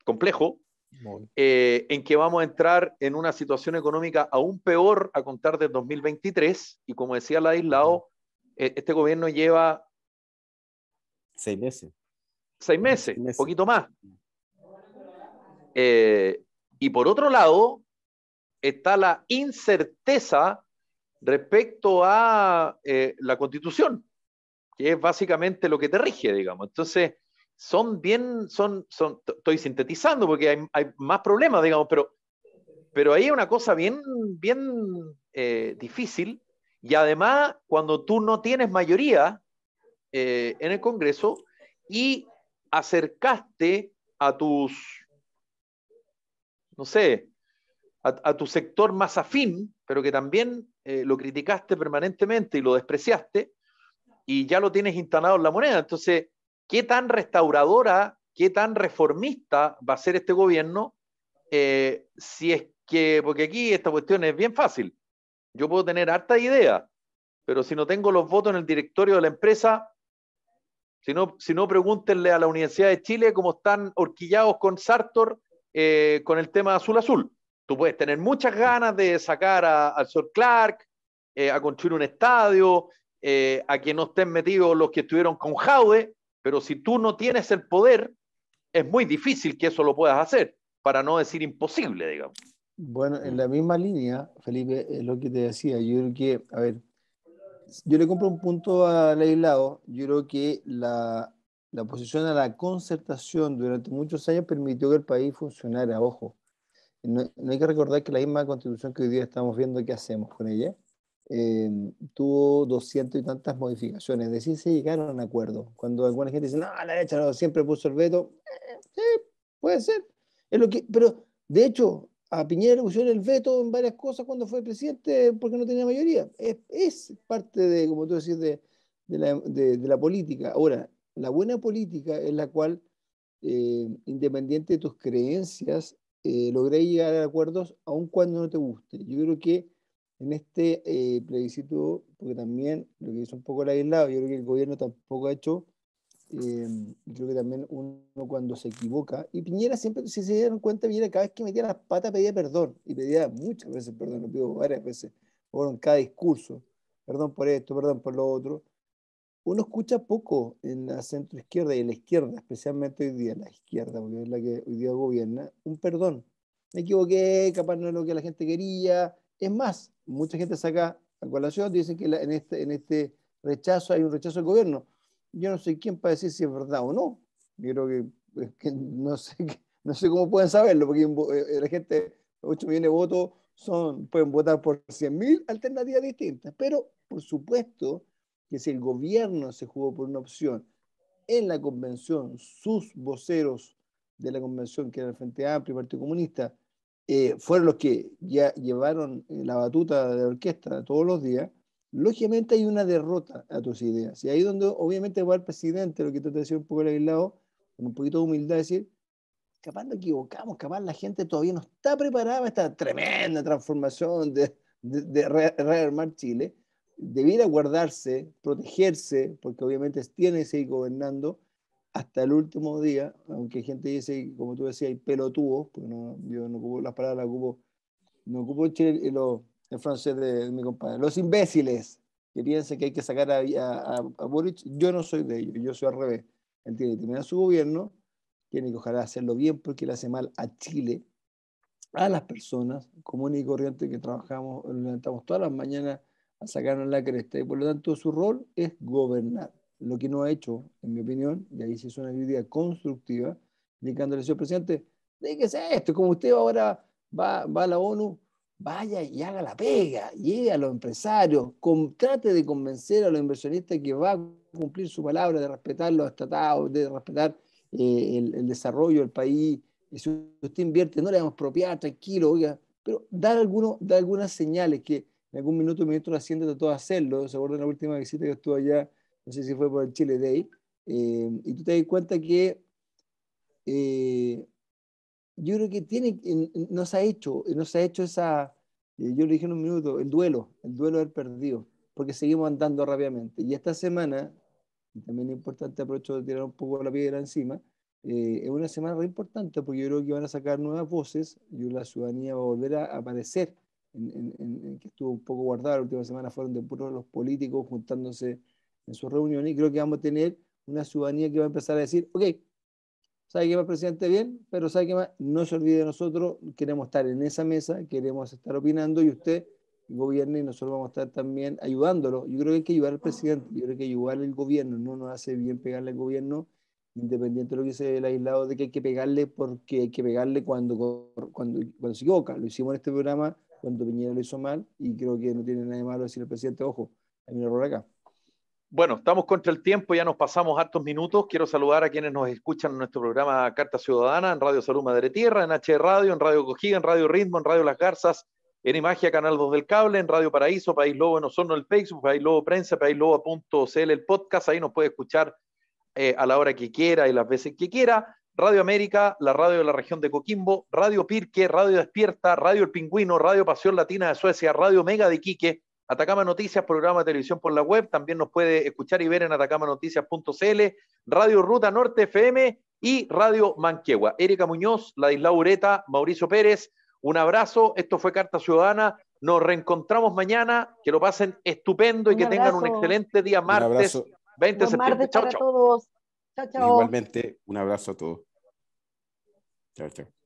Speaker 2: complejo, en que vamos a entrar en una situación económica aún peor a contar del 2023, y como decía Ladislao, este gobierno lleva
Speaker 4: 6 meses.
Speaker 2: 6 meses, un poquito más. Y por otro lado, está la incerteza respecto a la Constitución, que es básicamente lo que te rige, digamos. Entonces, estoy sintetizando porque hay más problemas, digamos, pero ahí hay una cosa bien difícil, y además, cuando tú no tienes mayoría en el Congreso y acercaste a tus, no sé, a tu sector más afín, pero que también lo criticaste permanentemente y lo despreciaste, y ya lo tienes instalado en la moneda. Entonces, ¿qué tan restauradora, qué tan reformista va a ser este gobierno? Si es que, porque aquí esta cuestión es bien fácil. Yo puedo tener harta idea, pero si no tengo los votos en el directorio de la empresa, si no, pregúntenle a la Universidad de Chile cómo están horquillados con Sartor con el tema azul-azul. Tú puedes tener muchas ganas de sacar al Sr. Clark, a construir un estadio, a que no estén metidos los que estuvieron con Jaude, pero si tú no tienes el poder, es muy difícil que eso lo puedas hacer, para no decir imposible, digamos.
Speaker 3: Bueno, en la misma línea, Felipe, es lo que te decía. Yo creo que, a ver, yo le compro un punto al aislado. Yo creo que la oposición a la concertación durante muchos años permitió que el país funcionara. Ojo, no hay que recordar que la misma constitución que hoy día estamos viendo, ¿qué hacemos con ella? Tuvo 200 y tantas modificaciones. Es decir, se llegaron a un acuerdo. Cuando alguna gente dice, no, la derecha no, siempre puso el veto, sí, puede ser. Es lo que, pero, de hecho, a Piñera le pusieron el veto en varias cosas cuando fue presidente porque no tenía mayoría. Es parte de, como tú decís, de la política. Ahora, la buena política es la cual, independiente de tus creencias, logré llegar a acuerdos aun cuando no te guste. Yo creo que en este plebiscito, porque también lo que hizo un poco el aislado, yo creo que el gobierno tampoco ha hecho, creo que también uno cuando se equivoca, y Piñera siempre, si se dieron cuenta, Piñera cada vez que metía las patas pedía perdón, y pedía muchas veces perdón, lo pidió varias veces, o en cada discurso, perdón por esto, perdón por lo otro. Uno escucha poco en la centro izquierda y en la izquierda, especialmente hoy día, la izquierda, porque es la que hoy día gobierna, un perdón. Me equivoqué, capaz no es lo que la gente quería. Es más, mucha gente saca a colación, dicen que en este rechazo hay un rechazo al gobierno. Yo no soy quien para decir si es verdad o no. Yo creo que no sé, no sé cómo pueden saberlo, porque la gente, 8 millones de votos, pueden votar por 100.000 alternativas distintas. Pero, por supuesto, que si el gobierno se jugó por una opción en la convención, sus voceros de la convención, que era el Frente Amplio y el Partido Comunista, fueron los que ya llevaron la batuta de la orquesta todos los días, lógicamente hay una derrota a tus ideas. Y ahí donde obviamente va el presidente, lo que tú te decías un poco el aislado, con un poquito de humildad, decir, capaz nos equivocamos, capaz la gente todavía no está preparada para esta tremenda transformación de rearmar Chile. Debiera guardarse, protegerse, porque obviamente tiene que seguir gobernando hasta el último día, aunque gente dice, como tú decías, hay pelotudos, porque yo no ocupo las palabras, no ocupo el francés de mi compadre, los imbéciles que piensan que hay que sacar a Boric. Yo no soy de ellos, yo soy al revés. Él tiene que terminar su gobierno, tiene que ojalá hacerlo bien porque le hace mal a Chile, a las personas comunes y corrientes que trabajamos, nos levantamos todas las mañanas a sacarnos la cresta, y por lo tanto su rol es gobernar. Lo que no ha hecho, en mi opinión, y ahí sí es una crítica constructiva, indicándole, señor presidente, déjese esto, como usted ahora va a la ONU, vaya y haga la pega, llegue a los empresarios, trate de convencer a los inversionistas que va a cumplir su palabra de respetar los tratados, de respetar el desarrollo del país. Y si usted invierte, no le vamos a expropiar, tranquilo, oiga, pero dar algunas señales que en algún minuto el ministro de Hacienda trató de hacerlo. ¿Se acuerdan la última visita que estuvo allá? No sé si fue por el Chile Day. Y tú te das cuenta que yo creo que no se ha hecho esa, yo le dije en un minuto, el duelo de haber perdido, porque seguimos andando rápidamente. Y esta semana, y también es importante, aprovecho de tirar un poco la piedra encima, es una semana re importante porque yo creo que van a sacar nuevas voces y la ciudadanía va a volver a aparecer, que estuvo un poco guardada. La última semana fueron de puros los políticos juntándose en sus reuniones, y creo que vamos a tener una ciudadanía que va a empezar a decir, ok, ¿sabe qué más, presidente? Bien, pero ¿sabe qué más? No se olvide de nosotros, queremos estar en esa mesa, queremos estar opinando, y usted gobierne y nosotros vamos a estar también ayudándolo. Yo creo que hay que ayudar al presidente, yo creo que ayudar al gobierno, no nos hace bien pegarle al gobierno, independiente de lo que dice el aislado, de que hay que pegarle, porque hay que pegarle cuando se equivoca. Lo hicimos en este programa cuando Piñera lo hizo mal, y creo que no tiene nada de malo decir al presidente, ojo, hay un error acá.
Speaker 2: Bueno, estamos contra el tiempo, ya nos pasamos hartos minutos. Quiero saludar a quienes nos escuchan en nuestro programa Carta Ciudadana, en Radio Salud Madre Tierra, en H Radio, en Radio Cogida, en Radio Ritmo, en Radio Las Garzas, en Imagia, Canal 2 del Cable, en Radio Paraíso, País Lobo en Osorno, el Facebook, País Lobo Prensa, paislobo.cl, el podcast. Ahí nos puede escuchar a la hora que quiera y las veces que quiera. Radio América, la radio de la región de Coquimbo, Radio Pirque, Radio Despierta, Radio El Pingüino, Radio Pasión Latina de Suecia, Radio Mega de Iquique, Atacama Noticias, programa de televisión por la web. También nos puede escuchar y ver en atacamanoticias.cl, Radio Ruta Norte FM y Radio Manquehua. Erika Muñoz, Ladislao Ureta, Mauricio Pérez, un abrazo. Esto fue Carta Ciudadana. Nos reencontramos mañana. Que lo pasen estupendo y que tengan un excelente día martes 20 de septiembre. Chao, chao.
Speaker 1: Todos. Chao, chao.
Speaker 4: Igualmente, un abrazo a todos. Chao, chao.